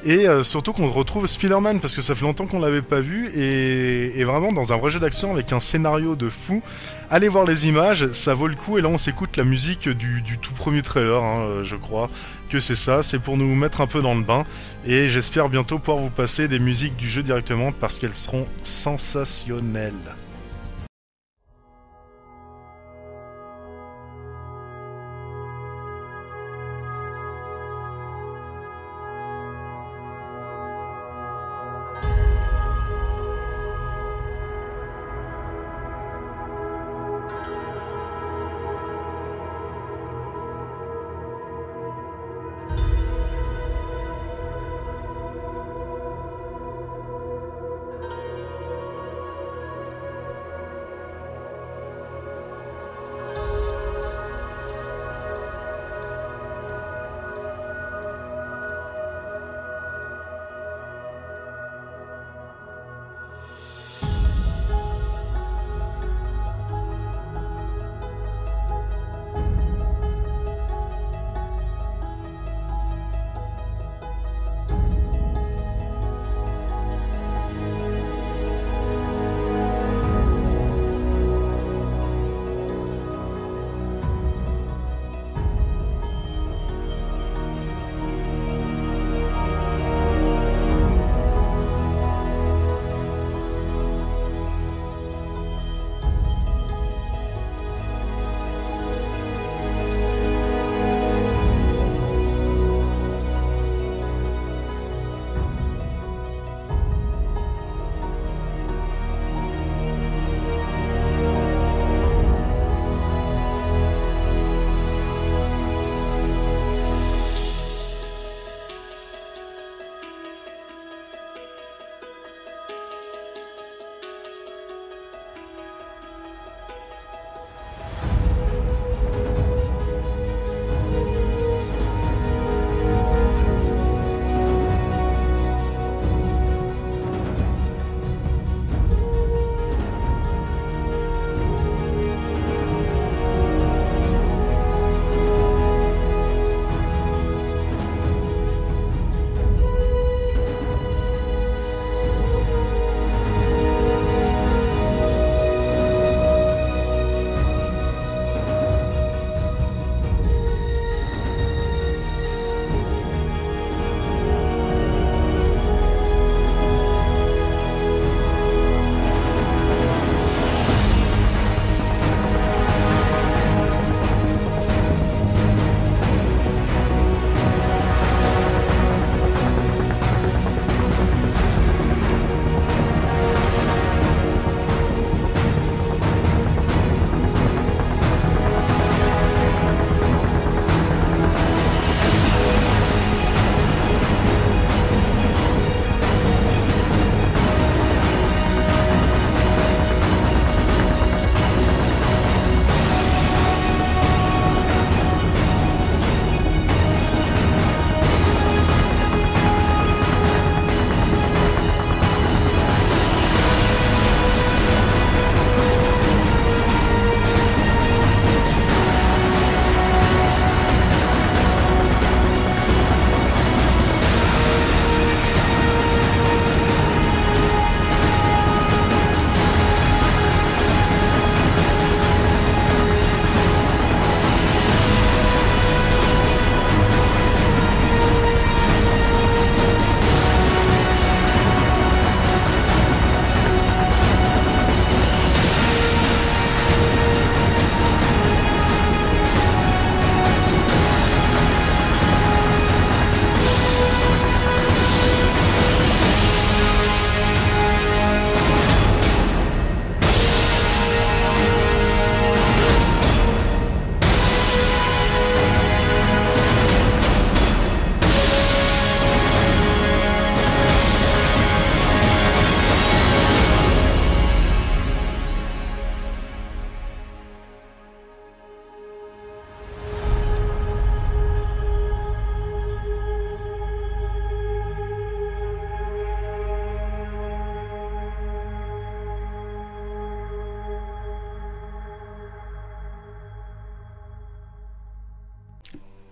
et surtout qu'on retrouve Spider-Man, parce que ça fait longtemps qu'on l'avait pas vu, et vraiment dans un vrai jeu d'action avec un scénario de fou. Allez voir les images, ça vaut le coup, et là on s'écoute la musique du tout premier trailer, je crois que c'est ça, c'est pour nous mettre un peu dans le bain, et j'espère bientôt pouvoir vous passer des musiques du jeu directement, parce qu'elles seront sensationnelles.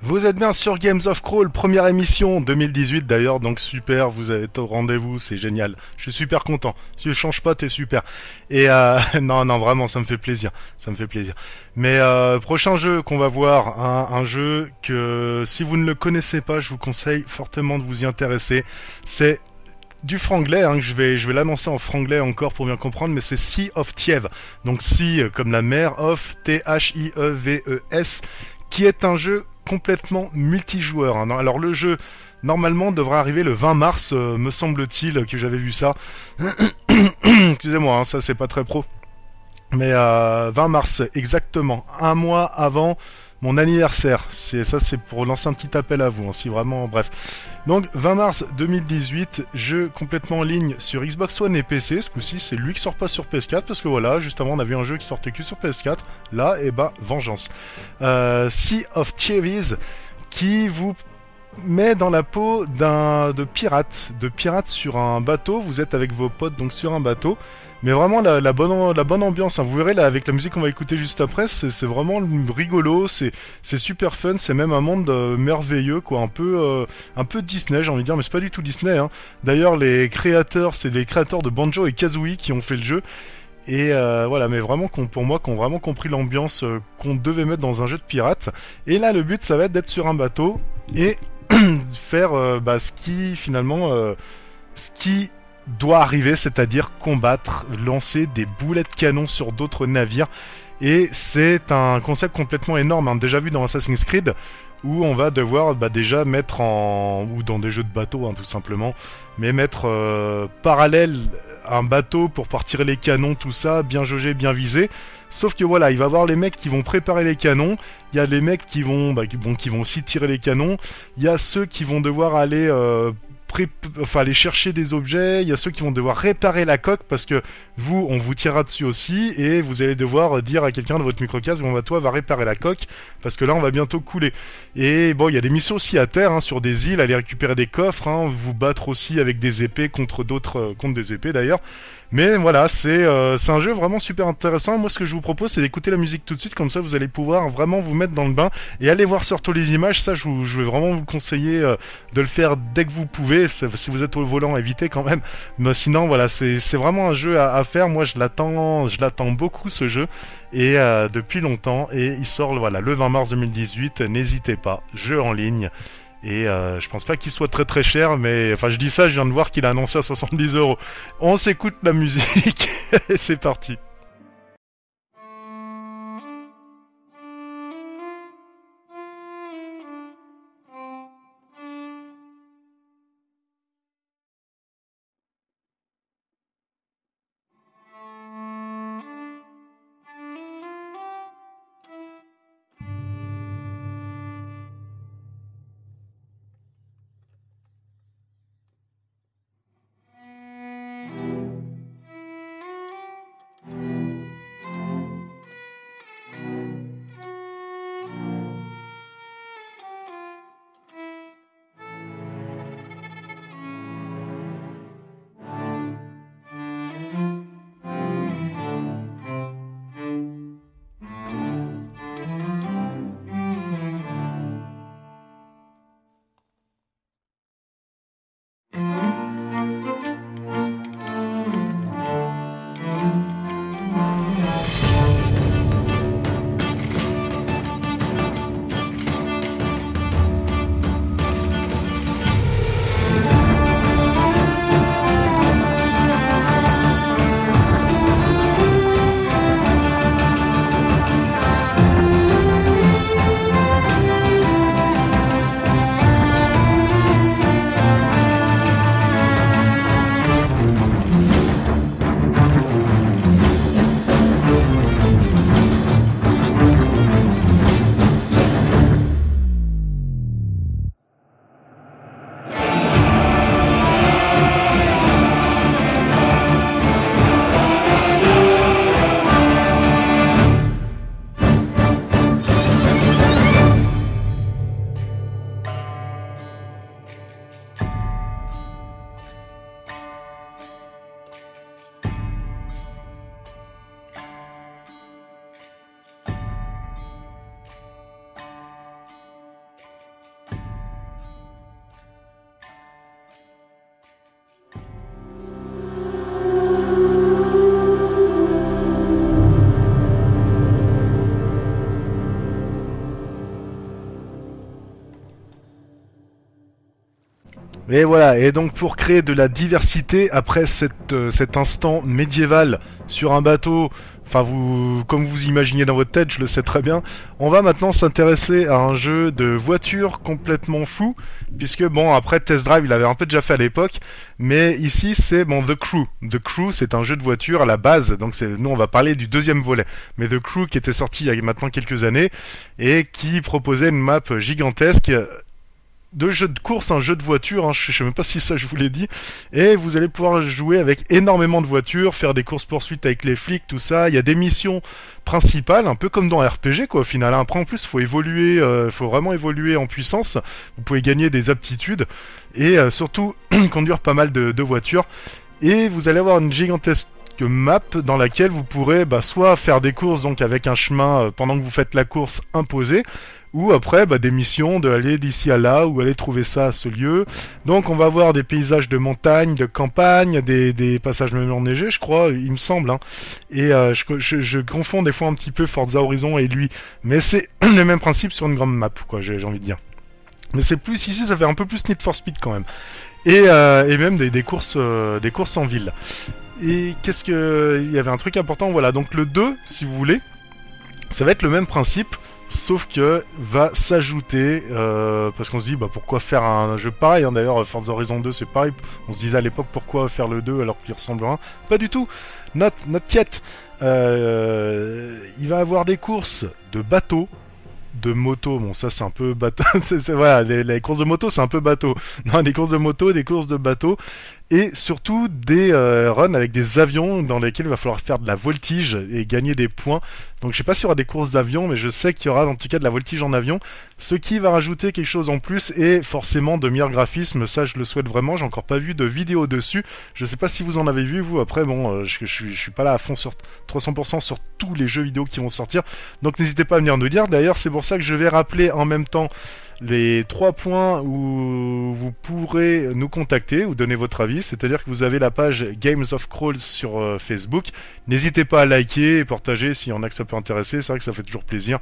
Vous êtes bien sur Games of Crawl, première émission 2018 d'ailleurs, donc super, vous êtes au rendez-vous, c'est génial. Je suis super content. Si je change pas, t'es super. Et non, non, vraiment, ça me fait plaisir, ça me fait plaisir. Mais prochain jeu qu'on va voir, un jeu que si vous ne le connaissez pas, je vous conseille fortement de vous y intéresser. C'est du franglais, hein, que je vais l'annoncer en franglais encore pour bien comprendre, mais c'est Sea of Thieves. Donc Sea comme la mer, of Thieves, qui est un jeu complètement multijoueur. Hein. Alors le jeu normalement devrait arriver le 20 mars, me semble-t-il que j'avais vu ça. Excusez-moi, hein, ça c'est pas très pro. Mais 20 mars exactement, un mois avant mon anniversaire. C'est pour lancer un petit appel à vous, hein, si vraiment, bref. Donc 20 mars 2018, jeu complètement en ligne sur Xbox One et PC. Ce coup-ci, c'est lui qui sort pas sur PS4 parce que voilà, juste avant on avait un jeu qui sortait que sur PS4. Là, et ben vengeance. Sea of Thieves qui vous met dans la peau de pirate sur un bateau. Vous êtes avec vos potes donc sur un bateau. Mais vraiment la bonne ambiance, hein. Vous verrez là avec la musique qu'on va écouter juste après, c'est vraiment rigolo, c'est super fun, c'est même un monde merveilleux quoi, un peu Disney j'ai envie de dire, mais c'est pas du tout Disney. Hein. D'ailleurs c'est les créateurs de Banjo et Kazooie qui ont fait le jeu. Et voilà, mais vraiment pour moi, qui ont vraiment compris l'ambiance qu'on devait mettre dans un jeu de pirate. Et là, le but, ça va être d'être sur un bateau et faire ce qui doit arriver, c'est-à-dire combattre, lancer des boulets de canon sur d'autres navires. Et c'est un concept complètement énorme, hein, déjà vu dans Assassin's Creed, où on va devoir déjà mettre ou dans des jeux de bateau, hein, tout simplement, mais mettre parallèle un bateau pour partir les canons, tout ça, bien jaugé, bien visé. Sauf que voilà, il va y avoir les mecs qui vont préparer les canons, il y a les mecs qui vont aussi tirer les canons, il y a ceux qui vont devoir aller aller chercher des objets, il y a ceux qui vont devoir réparer la coque parce que on vous tirera dessus aussi et vous allez devoir dire à quelqu'un de votre microcasque, bon bah toi va réparer la coque parce que là on va bientôt couler. Et bon, il y a des missions aussi à terre, hein, sur des îles, aller récupérer des coffres, hein, vous battre aussi avec des épées contre des épées d'ailleurs. Mais voilà, c'est un jeu vraiment super intéressant. Moi, ce que je vous propose, c'est d'écouter la musique tout de suite, comme ça vous allez pouvoir vraiment vous mettre dans le bain et aller voir surtout les images. Ça, je vais vraiment vous conseiller de le faire dès que vous pouvez. Si vous êtes au volant, évitez quand même. Mais sinon, voilà, c'est vraiment un jeu à faire. Moi, je l'attends beaucoup ce jeu et depuis longtemps. Et il sort voilà le 20 mars 2018. N'hésitez pas, jeu en ligne. Et je pense pas qu'il soit très très cher, mais enfin je dis ça, je viens de voir qu'il a annoncé à 70€. On s'écoute la musique et c'est parti. Et voilà, et donc pour créer de la diversité après cet instant médiéval sur un bateau, enfin vous, comme vous imaginez dans votre tête, je le sais très bien, on va maintenant s'intéresser à un jeu de voiture complètement fou, puisque bon après Test Drive il avait un peu déjà fait à l'époque, mais ici c'est bon The Crew. The Crew c'est un jeu de voiture à la base, donc nous on va parler du deuxième volet, mais The Crew qui était sorti il y a maintenant quelques années et qui proposait une map gigantesque de jeu de course, un jeu de voiture, hein, je sais même pas si ça je vous l'ai dit, et vous allez pouvoir jouer avec énormément de voitures, faire des courses poursuites avec les flics, tout ça. Il y a des missions principales, un peu comme dans RPG quoi au final. Après en plus faut évoluer, faut vraiment évoluer en puissance. Vous pouvez gagner des aptitudes et surtout conduire pas mal de voitures. Et vous allez avoir une gigantesque map dans laquelle vous pourrez soit faire des courses donc avec un chemin pendant que vous faites la course imposée, ou après des missions de aller d'ici à là ou aller trouver ça à ce lieu. Donc on va avoir des paysages de montagne, de campagne, des passages même enneigés je crois, il me semble hein. Et je confonds des fois un petit peu Forza Horizon et lui, mais c'est le même principe sur une grande map quoi, j'ai envie de dire. Mais c'est plus ici, ça fait un peu plus Need for Speed quand même. Et même des courses en ville. Et qu'est-ce que... Il y avait un truc important, voilà. Donc le 2, si vous voulez, ça va être le même principe, sauf que va s'ajouter... parce qu'on se dit, pourquoi faire un jeu pareil hein. D'ailleurs, Forza Horizon 2, c'est pareil. On se disait à l'époque, pourquoi faire le 2 alors qu'il ressemble à un. Pas du tout. Not yet. Il va avoir des courses de bateaux, de moto, bon ça c'est un peu bateau, voilà, les courses de moto c'est un peu bateau, non, des courses de moto, des courses de bateau, et surtout des runs avec des avions dans lesquels il va falloir faire de la voltige et gagner des points. Donc je sais pas s'il y aura des courses d'avion, mais je sais qu'il y aura en tout cas de la voltige en avion, ce qui va rajouter quelque chose en plus, et forcément de meilleurs graphismes, ça je le souhaite vraiment. J'ai encore pas vu de vidéo dessus, je sais pas si vous en avez vu vous, après bon, je suis pas là à fond sur 300% sur tous les jeux vidéo qui vont sortir, donc n'hésitez pas à venir nous dire. D'ailleurs c'est pour ça que je vais rappeler en même temps les 3 points où vous pourrez nous contacter ou donner votre avis, c'est-à-dire que vous avez la page Games of Crawls sur Facebook, n'hésitez pas à liker et partager s'il y en a que ça peut intéresser, c'est vrai que ça fait toujours plaisir.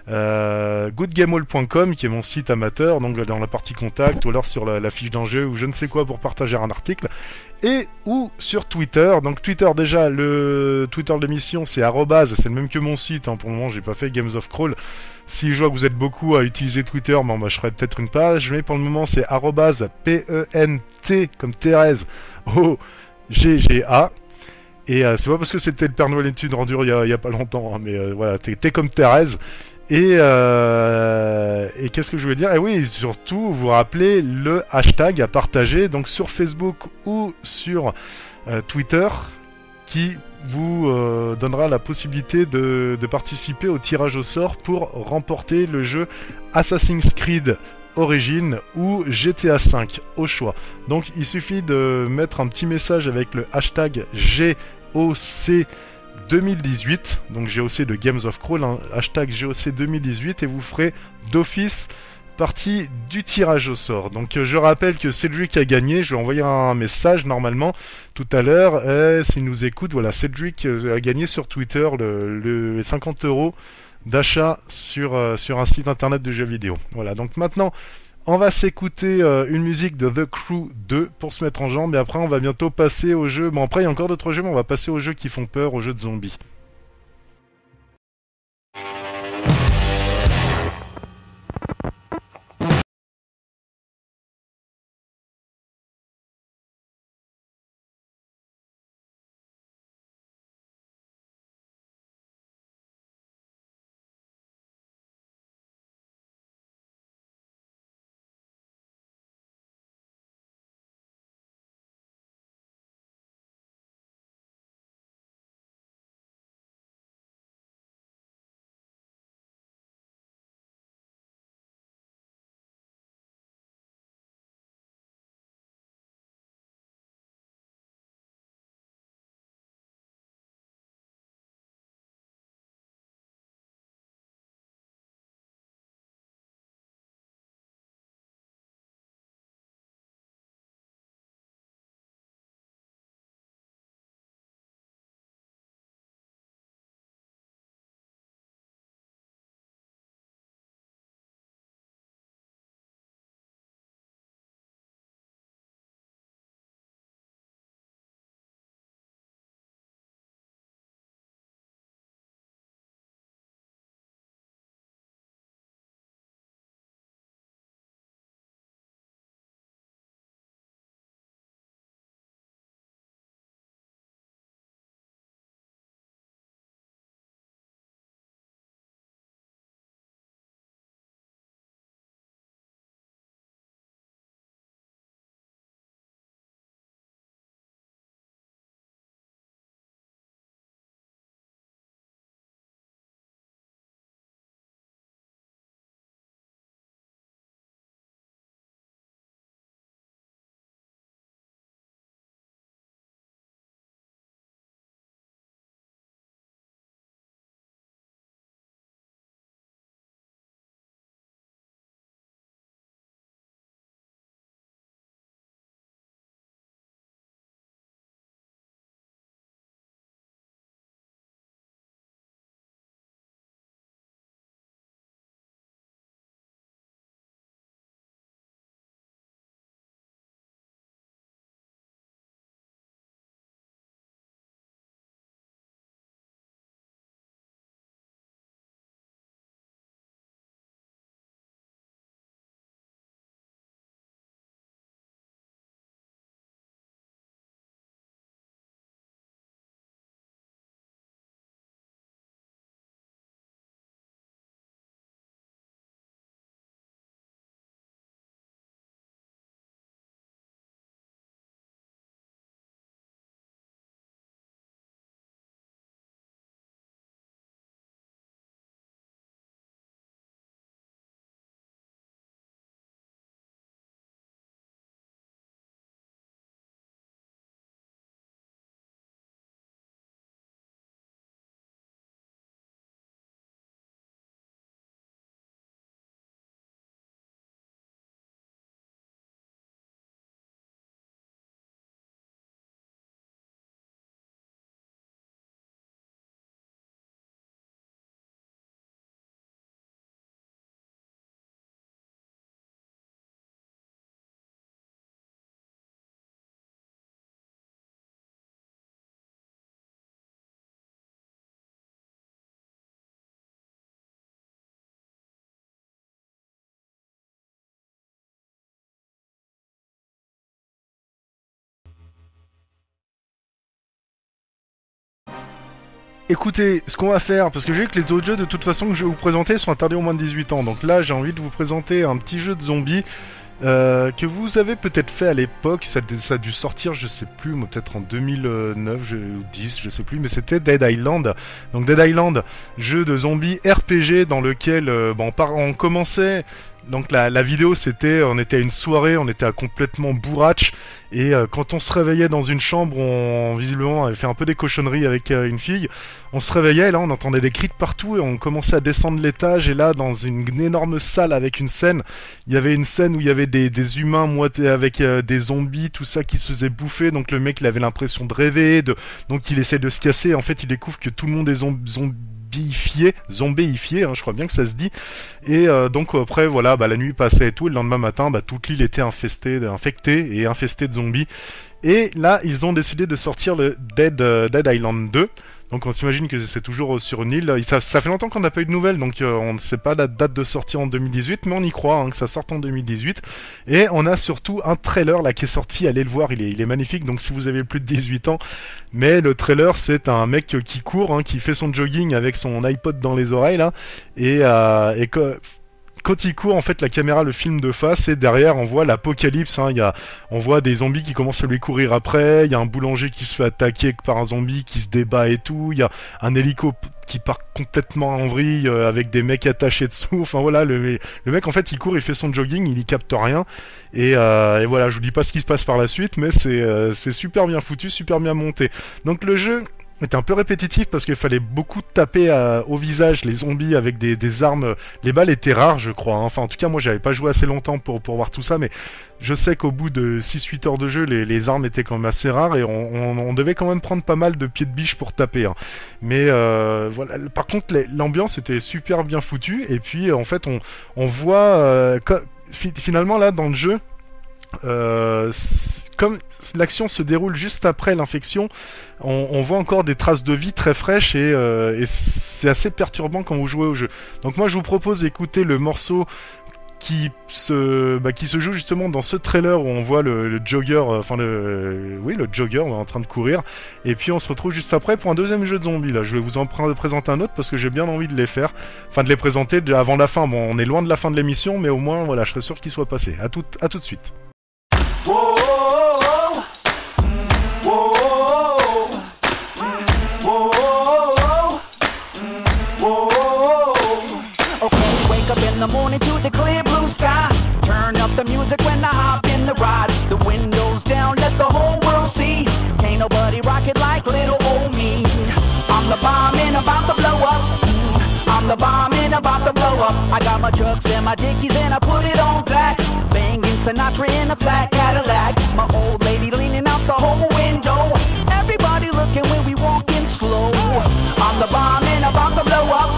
goodgamehall.com qui est mon site amateur, donc dans la partie contact, ou alors sur la fiche d'un jeu ou je ne sais quoi pour partager un article, et ou sur Twitter. Donc Twitter, déjà le Twitter de l'émission c'est @, c'est le même que mon site hein. Pour le moment j'ai pas fait Games of Crawl. Si je vois que vous êtes beaucoup à utiliser Twitter, je ferai peut-être une page, mais pour le moment c'est @PENT comme Thérèse OGGA. Et c'est pas parce que c'était le Père Noël étude rendu il y a pas longtemps hein, mais voilà, t'es comme Thérèse. Et qu'est-ce que je voulais dire? Et oui, surtout, vous rappelez le hashtag à partager, donc sur Facebook ou sur Twitter, qui vous donnera la possibilité de participer au tirage au sort pour remporter le jeu Assassin's Creed Origins ou GTA V au choix. Donc il suffit de mettre un petit message avec le hashtag GOC 2018, donc GOC de Games of Crawl, hein, hashtag GOC 2018, et vous ferez d'office partie du tirage au sort. Donc je rappelle que Cédric a gagné, je vais envoyer un message normalement tout à l'heure, s'il nous écoute, voilà, Cédric a gagné sur Twitter les 50€ d'achat sur un site internet de jeux vidéo. Voilà, donc maintenant on va s'écouter une musique de The Crew 2 pour se mettre en jambe, et après on va bientôt passer aux jeux, bon après il y a encore d'autres jeux, mais on va passer aux jeux qui font peur, aux jeux de zombies. Écoutez, ce qu'on va faire, parce que j'ai vu que les autres jeux de toute façon que je vais vous présenter sont interdits aux moins de 18 ans, donc là j'ai envie de vous présenter un petit jeu de zombies que vous avez peut-être fait à l'époque, ça a dû sortir, je sais plus, moi peut-être en 2009 ou 10, je sais plus, mais c'était Dead Island. Donc Dead Island, jeu de zombies RPG dans lequel on commençait. Donc la vidéo c'était, on était à une soirée, on était à complètement bourratch et quand on se réveillait dans une chambre, on visiblement avait fait un peu des cochonneries avec une fille, on se réveillait et là on entendait des cris de partout et on commençait à descendre l'étage et là dans une énorme salle avec une scène, il y avait une scène où il y avait des humains moitié avec des zombies, tout ça qui se faisait bouffer, donc le mec il avait l'impression de rêver, donc il essaie de se casser, et en fait il découvre que tout le monde est zombéifié, hein, je crois bien que ça se dit. Et donc après voilà, la nuit passait et tout, et le lendemain matin, toute l'île était infectée de zombies. Et là, ils ont décidé de sortir le Dead Island 2. Donc on s'imagine que c'est toujours sur une île. Ça fait longtemps qu'on n'a pas eu de nouvelles, donc on ne sait pas la date de sortie en 2018, mais on y croit que ça sorte en 2018. Et on a surtout un trailer là qui est sorti, allez le voir, il est magnifique, donc si vous avez plus de 18 ans. Mais le trailer, c'est un mec qui court, qui fait son jogging avec son iPod dans les oreilles là, et quand il court, en fait, la caméra le filme de face et derrière, on voit l'apocalypse. On voit des zombies qui commencent à lui courir après. Il y a un boulanger qui se fait attaquer par un zombie qui se débat et tout. Il y a un hélico qui part complètement en vrille avec des mecs attachés dessous. Enfin voilà, le mec, en fait, il court, il fait son jogging, il y capte rien. Et voilà, je vous dis pas ce qui se passe par la suite, mais c'est super bien foutu, super bien monté. Donc le jeu était un peu répétitif parce qu'il fallait beaucoup taper au visage les zombies avec des armes. Les balles étaient rares, je crois. Enfin, en tout cas, moi, j'avais pas joué assez longtemps pour voir tout ça, mais je sais qu'au bout de 6-8 heures de jeu, les armes étaient quand même assez rares et on devait quand même prendre pas mal de pieds de biche pour taper. Mais voilà. Par contre, l'ambiance était super bien foutue et puis en fait, on voit finalement là dans le jeu. Comme l'action se déroule juste après l'infection, on voit encore des traces de vie très fraîches et c'est assez perturbant quand vous jouez au jeu. Donc moi je vous propose d'écouter le morceau qui se joue justement dans ce trailer où on voit le jogger, le jogger en train de courir. Et puis on se retrouve juste après pour un deuxième jeu de zombies. Là, je vais vous en présenter un autre parce que j'ai bien envie de les faire, de les présenter avant la fin. Bon, on est loin de la fin de l'émission, mais au moins voilà, je serais sûr qu'il soit passé. À tout de suite. In the morning to the clear blue sky. Turn up the music when I hop in the ride. The windows down, let the whole world see. Ain't nobody rock it like little old me. I'm the bomb and about to blow up. I'm the bomb and about to blow up. I got my trucks and my dickies and I put it on black. Banging Sinatra in a flat Cadillac. My old lady leaning out the whole window. Everybody looking when we walking slow. I'm the bomb and about to blow up.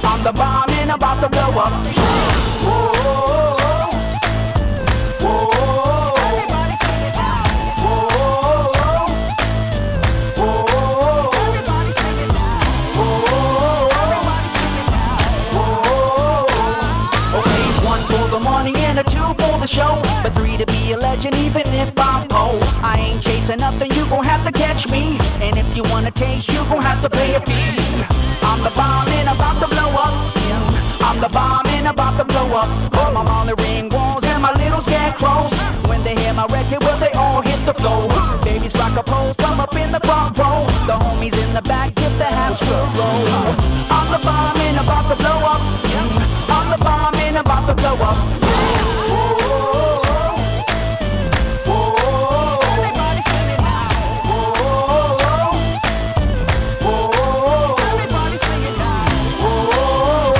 I'm the bomb and about to blow up. Whoa, whoa, whoa. Everybody sing it now. Whoa, whoa. Everybody sing it now. Whoa, everybody sing it now. Whoa. Okay, it's 1 for the money and a 2 for the show, but 3 to be a legend even if I'm poor. I ain't chasing nothing, you gon' have to catch me. And if you wanna taste, you gon' have to pay a fee. I'm the bomb and about to blow up. I'm the bomb and about to blow up. I'm on the ring walls and my little scarecrows. When they hear my record, well, they all hit the floor. Babies rock a pose, come up in the front row. The homies in the back give the house a roll. I'm the bomb and about to blow up. I'm the bomb and about to blow up. Everybody sing it now. Everybody sing it now.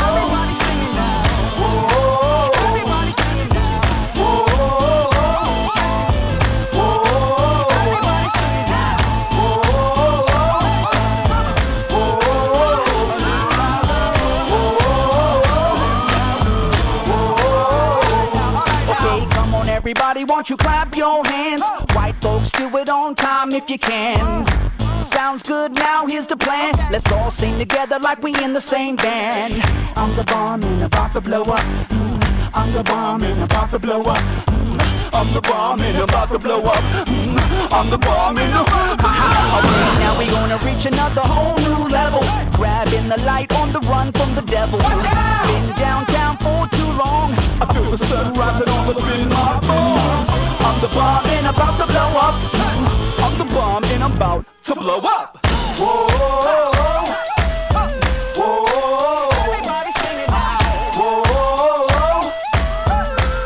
Everybody sing it now. Everybody sing it now. Everybody sing it now. Okay, come on everybody, won't you clap your hands? White folks, do it on time if you can. Sounds good, now here's the plan. Let's all sing together like we in the same band. I'm the bomb and about to blow up. I'm the bomb and about to blow up. I'm the bomb and about to blow up. I'm the bomb in the hood. Okay, now we gonna reach another whole new level. Grabbing the light on the run from the devil. Been downtown for too long. I feel the sun rising all up in my bones. I'm the bomb and about to blow up. I'm the bomb and I'm about to blow up. Whoa, whoa, whoa. Everybody sing it now. Whoa, whoa,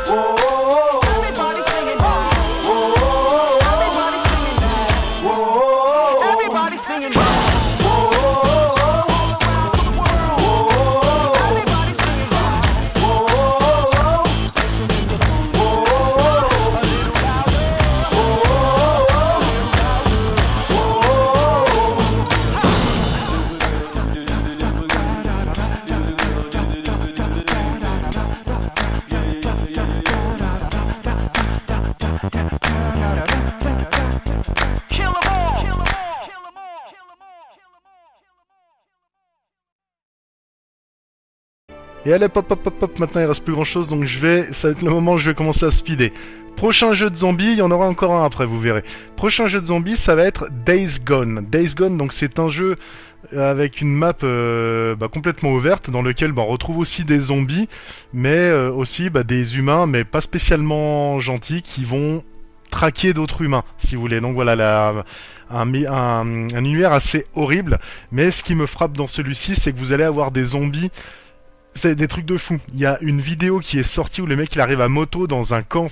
whoa. Whoa, everybody sing it now. Whoa, everybody sing it now. Whoa, everybody sing it now. Et allez, pop, pop, pop, pop, maintenant il reste plus grand chose, donc ça va être le moment où je vais commencer à speeder. Prochain jeu de zombies, il y en aura encore un après, vous verrez. Prochain jeu de zombies, ça va être Days Gone. Days Gone, donc c'est un jeu avec une map complètement ouverte, dans lequel on retrouve aussi des zombies, mais aussi des humains, mais pas spécialement gentils, qui vont traquer d'autres humains, si vous voulez. Donc voilà, un univers assez horrible, mais ce qui me frappe dans celui-ci, c'est que vous allez avoir des zombies. C'est des trucs de fou. Il y a une vidéo qui est sortie où le mec il arrive à moto dans un camp,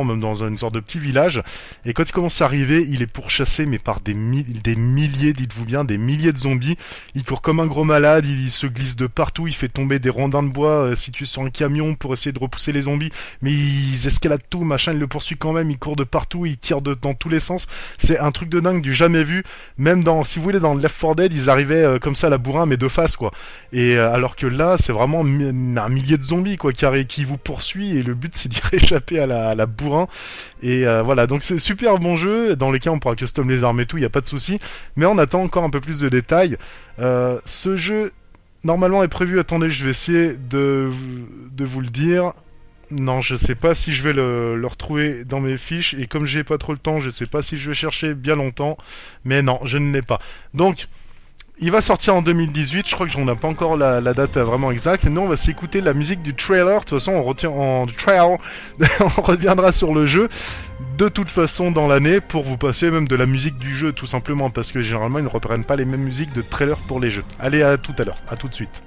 même dans une sorte de petit village, et quand il commence à arriver, il est pourchassé mais par des milliers, dites-vous bien, des milliers de zombies. Il court comme un gros malade, il se glisse de partout, il fait tomber des rondins de bois situés sur un camion pour essayer de repousser les zombies, mais ils escaladent tout, machin, il le poursuit quand même, il court de partout, il tire dans tous les sens. C'est un truc de dingue, du jamais vu. Même si vous voulez, dans Left 4 Dead, ils arrivaient comme ça à la bourrin, mais de face, quoi. Et alors que là, c'est vraiment un millier de zombies quoi qui vous poursuit, et le but c'est d'y réchapper à la bourrin. Et voilà, donc c'est super bon jeu dans lequel on pourra custom les armes et tout, il y a pas de souci, mais on attend encore un peu plus de détails. Ce jeu normalement est prévu, attendez, je vais essayer de vous le dire. Non, je sais pas si je vais le retrouver dans mes fiches, et comme j'ai pas trop le temps, je sais pas si je vais chercher bien longtemps, mais non, je ne l'ai pas. Donc il va sortir en 2018, je crois que j'en ai pas encore la date vraiment exacte. Nous, on va s'écouter la musique du trailer. De toute façon, on reviendra sur le jeu de toute façon dans l'année pour vous passer même de la musique du jeu, tout simplement, parce que généralement, ils ne reprennent pas les mêmes musiques de trailer pour les jeux. Allez, à tout à l'heure, à tout de suite.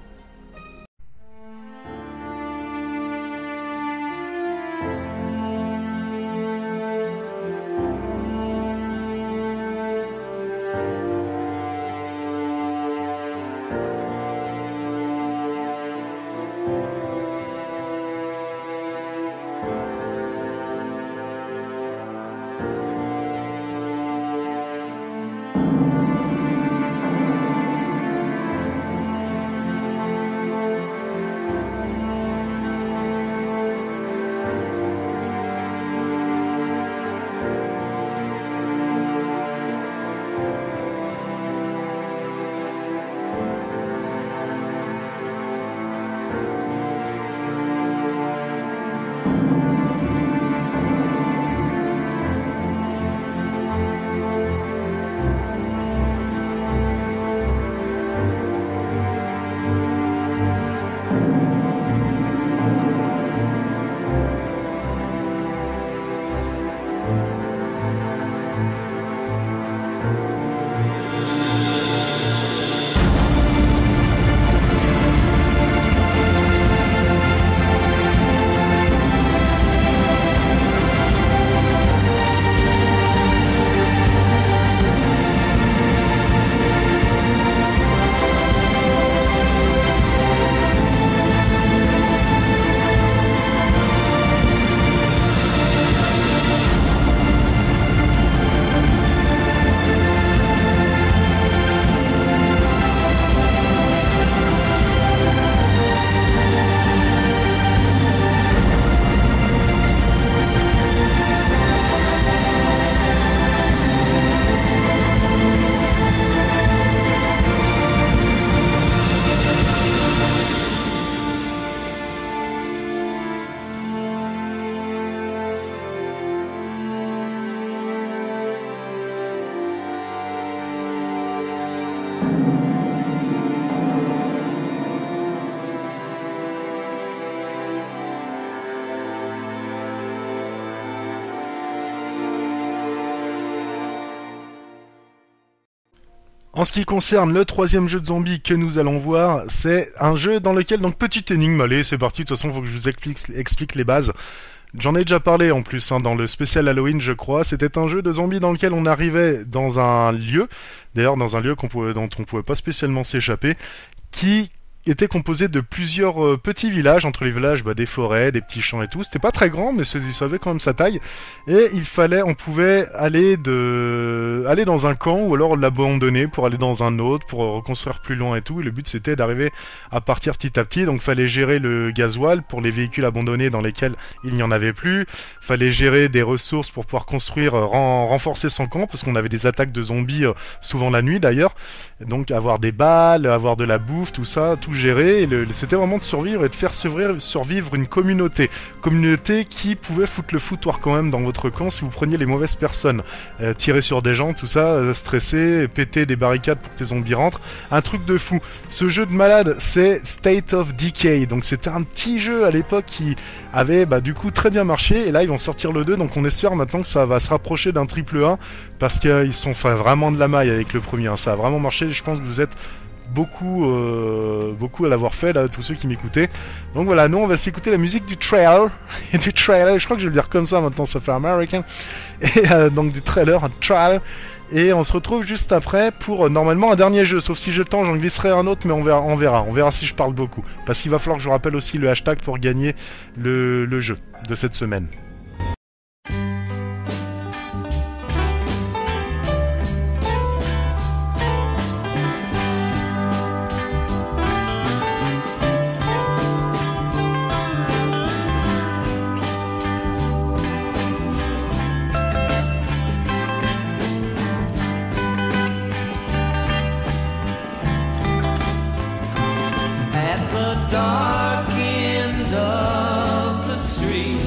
En ce qui concerne le troisième jeu de zombies que nous allons voir, c'est un jeu dans lequel, donc petite énigme, allez c'est parti, de toute façon il faut que je vous explique les bases. J'en ai déjà parlé en plus, dans le spécial Halloween je crois, c'était un jeu de zombies dans lequel on arrivait dans un lieu, d'ailleurs dans un lieu dont on pouvait pas spécialement s'échapper, qui était composé de plusieurs petits villages, entre les villages des forêts, des petits champs et tout. C'était pas très grand, mais ça avait quand même sa taille. Et on pouvait aller dans un camp ou alors l'abandonner pour aller dans un autre, pour reconstruire plus loin et tout. Et le but c'était d'arriver à partir petit à petit. Donc fallait gérer le gasoil pour les véhicules abandonnés dans lesquels il n'y en avait plus. Fallait gérer des ressources pour pouvoir construire, renforcer son camp parce qu'on avait des attaques de zombies souvent la nuit d'ailleurs. Donc avoir des balles, avoir de la bouffe, tout ça, tout gérer. C'était vraiment de survivre et de faire survivre une communauté qui pouvait foutre le foutoir quand même dans votre camp si vous preniez les mauvaises personnes, tirer sur des gens, tout ça, stresser, péter des barricades pour que les zombies rentrent, un truc de fou. Ce jeu de malade, c'est State of Decay, donc c'était un petit jeu à l'époque qui avait du coup très bien marché, et là ils vont sortir le 2, donc on espère maintenant que ça va se rapprocher d'un triple A, parce qu'ils sont vraiment de la maille avec le premier, ça a vraiment marché. Je pense que vous êtes beaucoup à l'avoir fait là, tous ceux qui m'écoutaient. Donc voilà, nous on va s'écouter la musique du trailer et du trailer, je crois que je vais le dire comme ça maintenant, ça fait American, et donc du trailer, et on se retrouve juste après pour normalement un dernier jeu, sauf si j'ai le temps j'en glisserai un autre, mais on verra si je parle beaucoup, parce qu'il va falloir que je rappelle aussi le hashtag pour gagner le jeu de cette semaine. At the dark end of the street,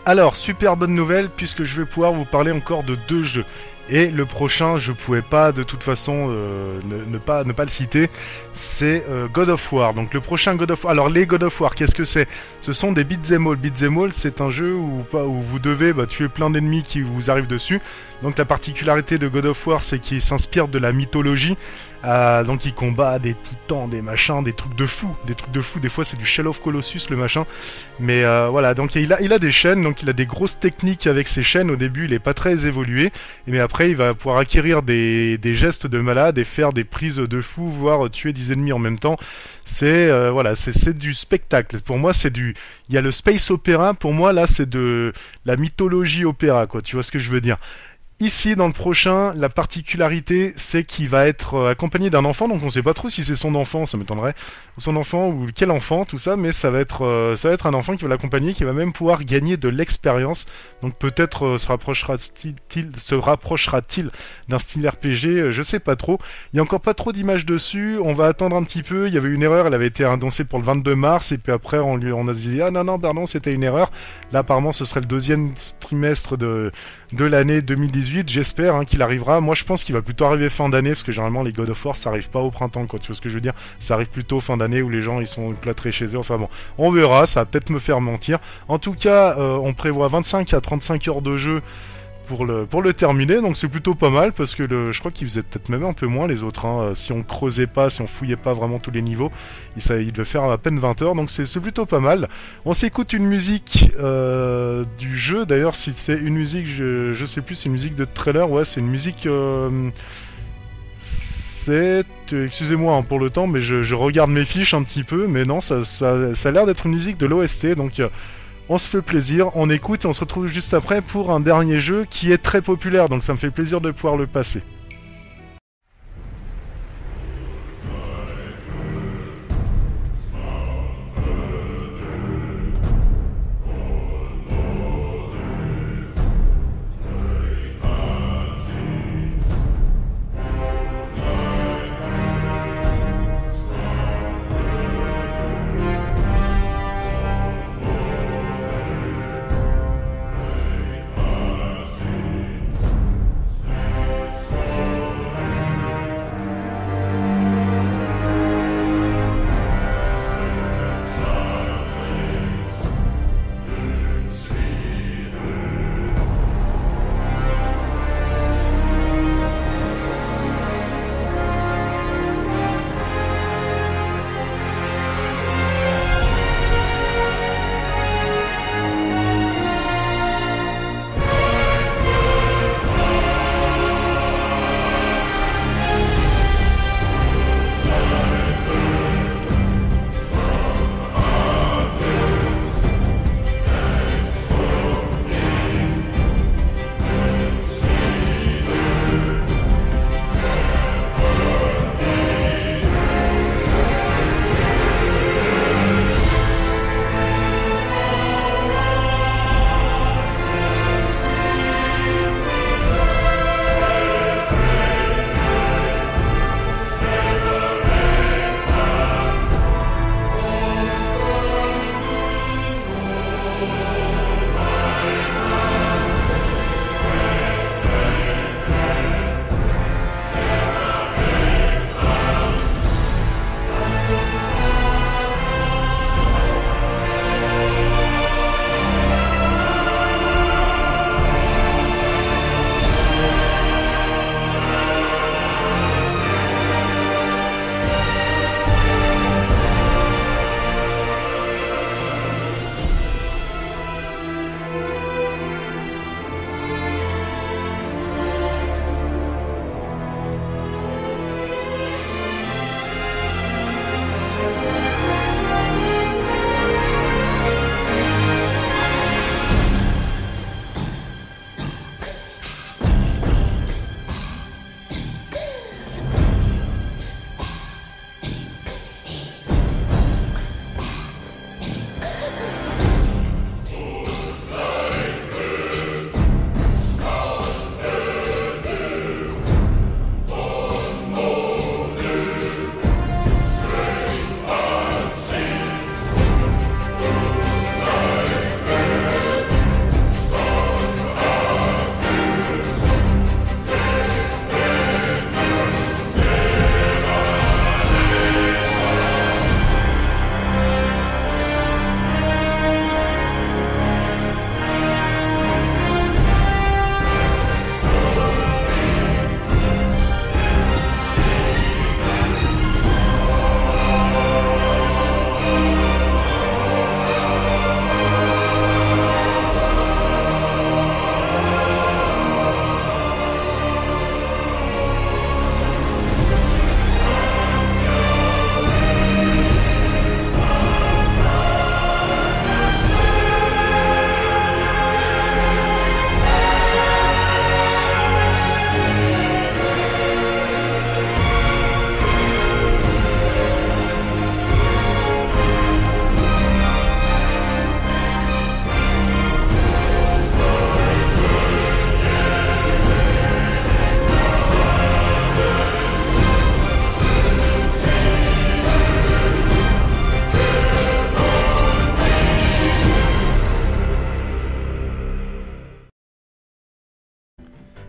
Alors, super bonne nouvelle, puisque je vais pouvoir vous parler encore de 2 jeux. Et le prochain, je pouvais pas de toute façon ne pas le citer, c'est God of War. Donc le prochain God of War. Alors les God of War, qu'est-ce que c'est? Ce sont des beat'em all. Beat'em all, c'est un jeu où vous devez tuer plein d'ennemis qui vous arrivent dessus. Donc la particularité de God of War, c'est qu'il s'inspire de la mythologie. Donc il combat des titans, des machins, des trucs de fou. Des fois c'est du Shell of Colossus le machin. Mais voilà, donc il a des chaînes, donc il a des grosses techniques avec ses chaînes. Au début il est pas très évolué, mais après il va pouvoir acquérir des gestes de malade et faire des prises de fou, voire tuer 10 ennemis en même temps. C'est voilà, c'est du spectacle. Pour moi c'est du... Il y a le space opéra, pour moi là c'est de la mythologie opéra, quoi. Tu vois ce que je veux dire? Ici, dans le prochain, la particularité, c'est qu'il va être accompagné d'un enfant, donc on sait pas trop si c'est son enfant, ça m'étonnerait, son enfant ou quel enfant, tout ça, mais ça va être un enfant qui va l'accompagner, qui va même pouvoir gagner de l'expérience, donc peut-être se rapprochera-t-il d'un style RPG, je sais pas trop. Il y a encore pas trop d'images dessus, on va attendre un petit peu, il y avait une erreur, elle avait été annoncée pour le 22 mars, et puis après on a dit, ah non, pardon, c'était une erreur. Là, apparemment, ce serait le 2e trimestre de l'année 2018, j'espère qu'il arrivera. Moi je pense qu'il va plutôt arriver fin d'année, parce que généralement les God of War ça arrive pas au printemps, quoi. Tu vois ce que je veux dire? Ça arrive plutôt fin d'année où les gens ils sont plâtrés chez eux, enfin bon, on verra, ça va peut-être me faire mentir. En tout cas, on prévoit 25 à 35 heures de jeu pour le terminer, donc c'est plutôt pas mal, parce que je crois qu'ils faisaient peut-être même un peu moins les autres, si on creusait pas, si on fouillait pas vraiment tous les niveaux, il devait faire à peine 20 heures, donc c'est plutôt pas mal. On s'écoute une musique du jeu, d'ailleurs si c'est une musique, je sais plus, c'est une musique de trailer, ouais c'est une musique... excusez-moi pour le temps, mais je regarde mes fiches un petit peu, mais non, ça a l'air d'être une musique de l'OST, donc... on se fait plaisir, on écoute et on se retrouve juste après pour un dernier jeu qui est très populaire, donc ça me fait plaisir de pouvoir le passer.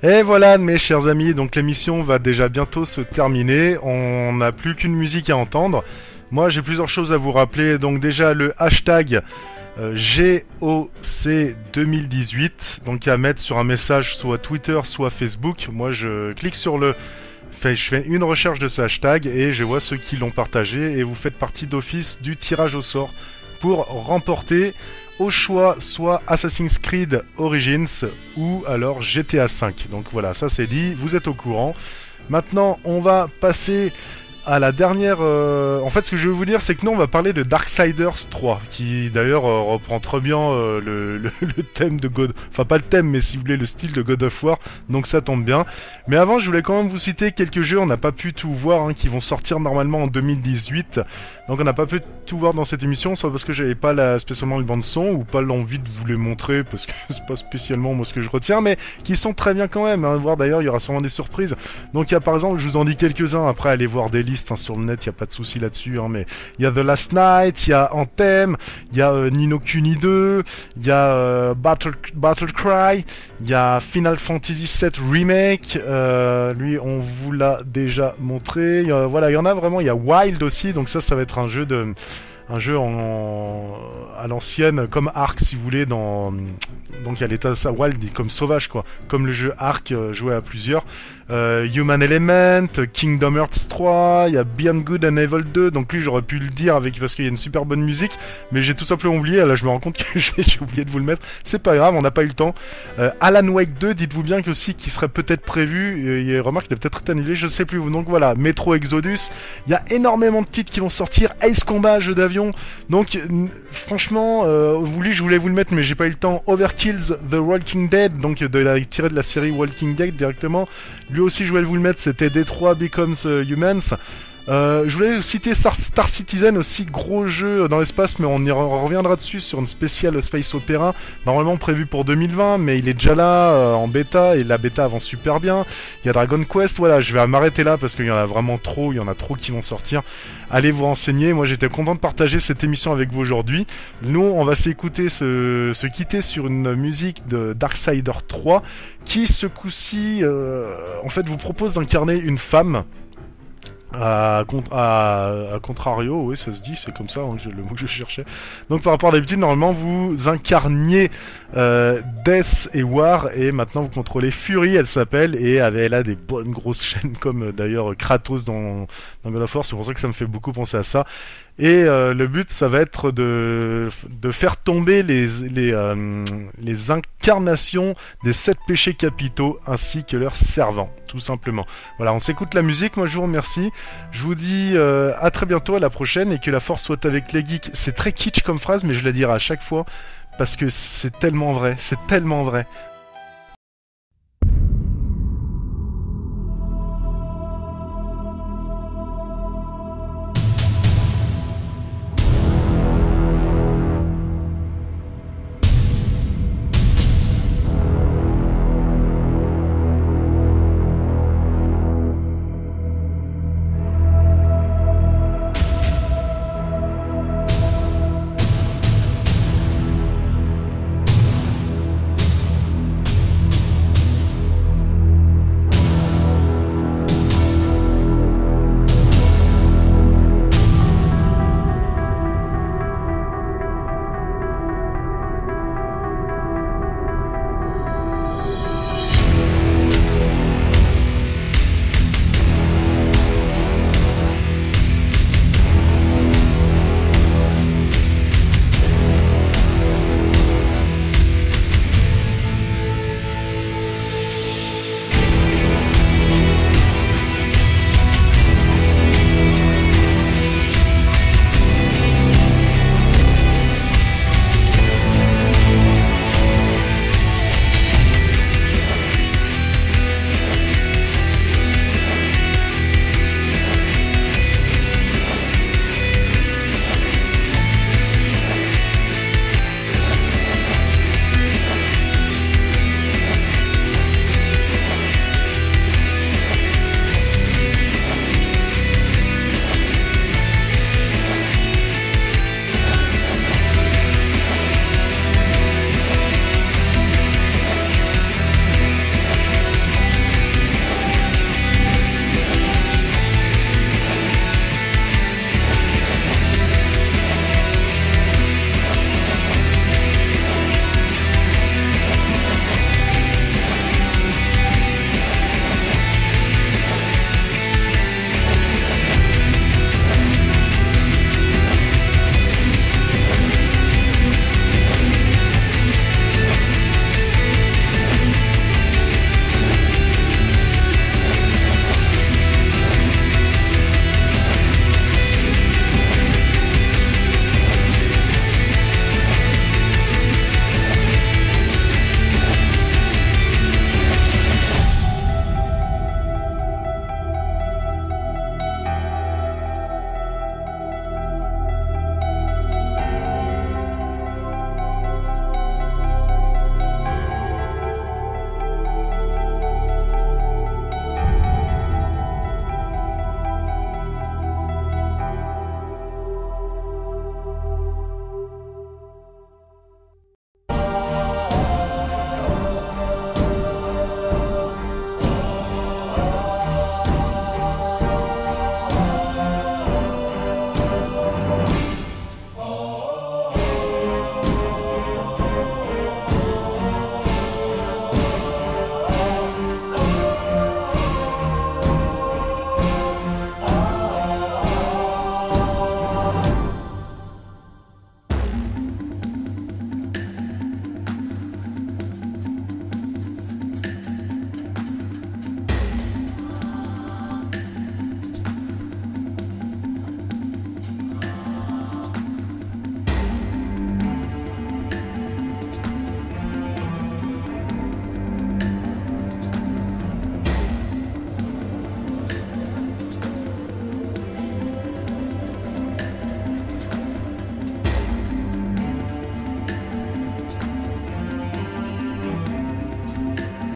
Et voilà mes chers amis, donc l'émission va déjà bientôt se terminer, on n'a plus qu'une musique à entendre. Moi j'ai plusieurs choses à vous rappeler, donc déjà le hashtag GOC 2018, donc à mettre sur un message soit Twitter soit Facebook. Moi je clique sur je fais une recherche de ce hashtag et je vois ceux qui l'ont partagé et vous faites partie d'office du tirage au sort pour remporter au choix soit Assassin's Creed Origins ou alors GTA V. Donc voilà, ça c'est dit, vous êtes au courant. Maintenant, on va passer à la dernière... En fait, ce que je vais vous dire, c'est que nous, on va parler de Darksiders 3, qui d'ailleurs reprend très bien le thème de God... Enfin, pas le thème, mais si vous voulez, le style de God of War, donc ça tombe bien. Mais avant, je voulais quand même vous citer quelques jeux, on n'a pas pu tout voir, hein, qui vont sortir normalement en 2018. Donc on n'a pas pu tout voir dans cette émission, soit parce que j'avais pas spécialement le bande-son, ou pas l'envie de vous les montrer, parce que c'est pas spécialement moi ce que je retiens, mais qui sont très bien quand même, hein. Voir d'ailleurs, il y aura sûrement des surprises. Donc il y a par exemple, je vous en dis quelques-uns, après allez voir des listes, hein, sur le net, il n'y a pas de souci là-dessus, hein, mais il y a The Last Night, il y a Anthem, il y a Ni no Kuni 2, il y a Battle Cry, il y a Final Fantasy VII Remake, lui on vous l'a déjà montré, voilà, il y en a vraiment, il y a Wild aussi, donc ça va être un jeu à l'ancienne, comme Ark si vous voulez, donc il y a l'état ça, Wild comme sauvage quoi, comme le jeu Ark joué à plusieurs. Human Element, Kingdom Hearts 3, il y a Beyond Good and Evil 2, donc lui j'aurais pu le dire parce qu'il y a une super bonne musique, mais j'ai tout simplement oublié, là je me rends compte que j'ai oublié de vous le mettre, c'est pas grave, on n'a pas eu le temps. Alan Wake 2, dites-vous bien que aussi qui serait peut-être prévu, remarque il a peut-être été annulé, je sais plus, donc voilà, Metro Exodus, il y a énormément de titres qui vont sortir, Ace Combat, jeu d'avion, donc franchement, je voulais vous le mettre mais j'ai pas eu le temps. Overkill's The Walking Dead, donc tiré de la série Walking Dead directement, lui aussi je voulais vous le mettre, c'était Detroit Becomes Humans. Je voulais citer Star Citizen aussi, gros jeu dans l'espace, mais on y reviendra dessus sur une spéciale Space Opera, normalement prévu pour 2020, mais il est déjà là en bêta, et la bêta avance super bien. Il y a Dragon Quest, voilà, je vais m'arrêter là parce qu'il y en a vraiment trop, il y en a trop qui vont sortir. Allez vous renseigner, moi j'étais content de partager cette émission avec vous aujourd'hui. Nous, on va s'écouter, se quitter sur une musique de Darksiders 3, qui ce coup-ci, en fait, vous propose d'incarner une femme. À contrario, oui, ça se dit, c'est comme ça, hein, le mot que je cherchais. Donc par rapport à d'habitude, normalement vous incarniez Death et War, et maintenant vous contrôlez Fury, elle s'appelle, et elle a des bonnes grosses chaînes comme d'ailleurs Kratos dans God of War, c'est pour ça que ça me fait beaucoup penser à ça. Et le but, ça va être de faire tomber les incarnations des 7 péchés capitaux ainsi que leurs servants, tout simplement. Voilà, on s'écoute la musique, moi je vous remercie. Je vous dis à très bientôt, à la prochaine, et que la force soit avec les geeks. C'est très kitsch comme phrase, mais je la dirai à chaque fois, parce que c'est tellement vrai, c'est tellement vrai.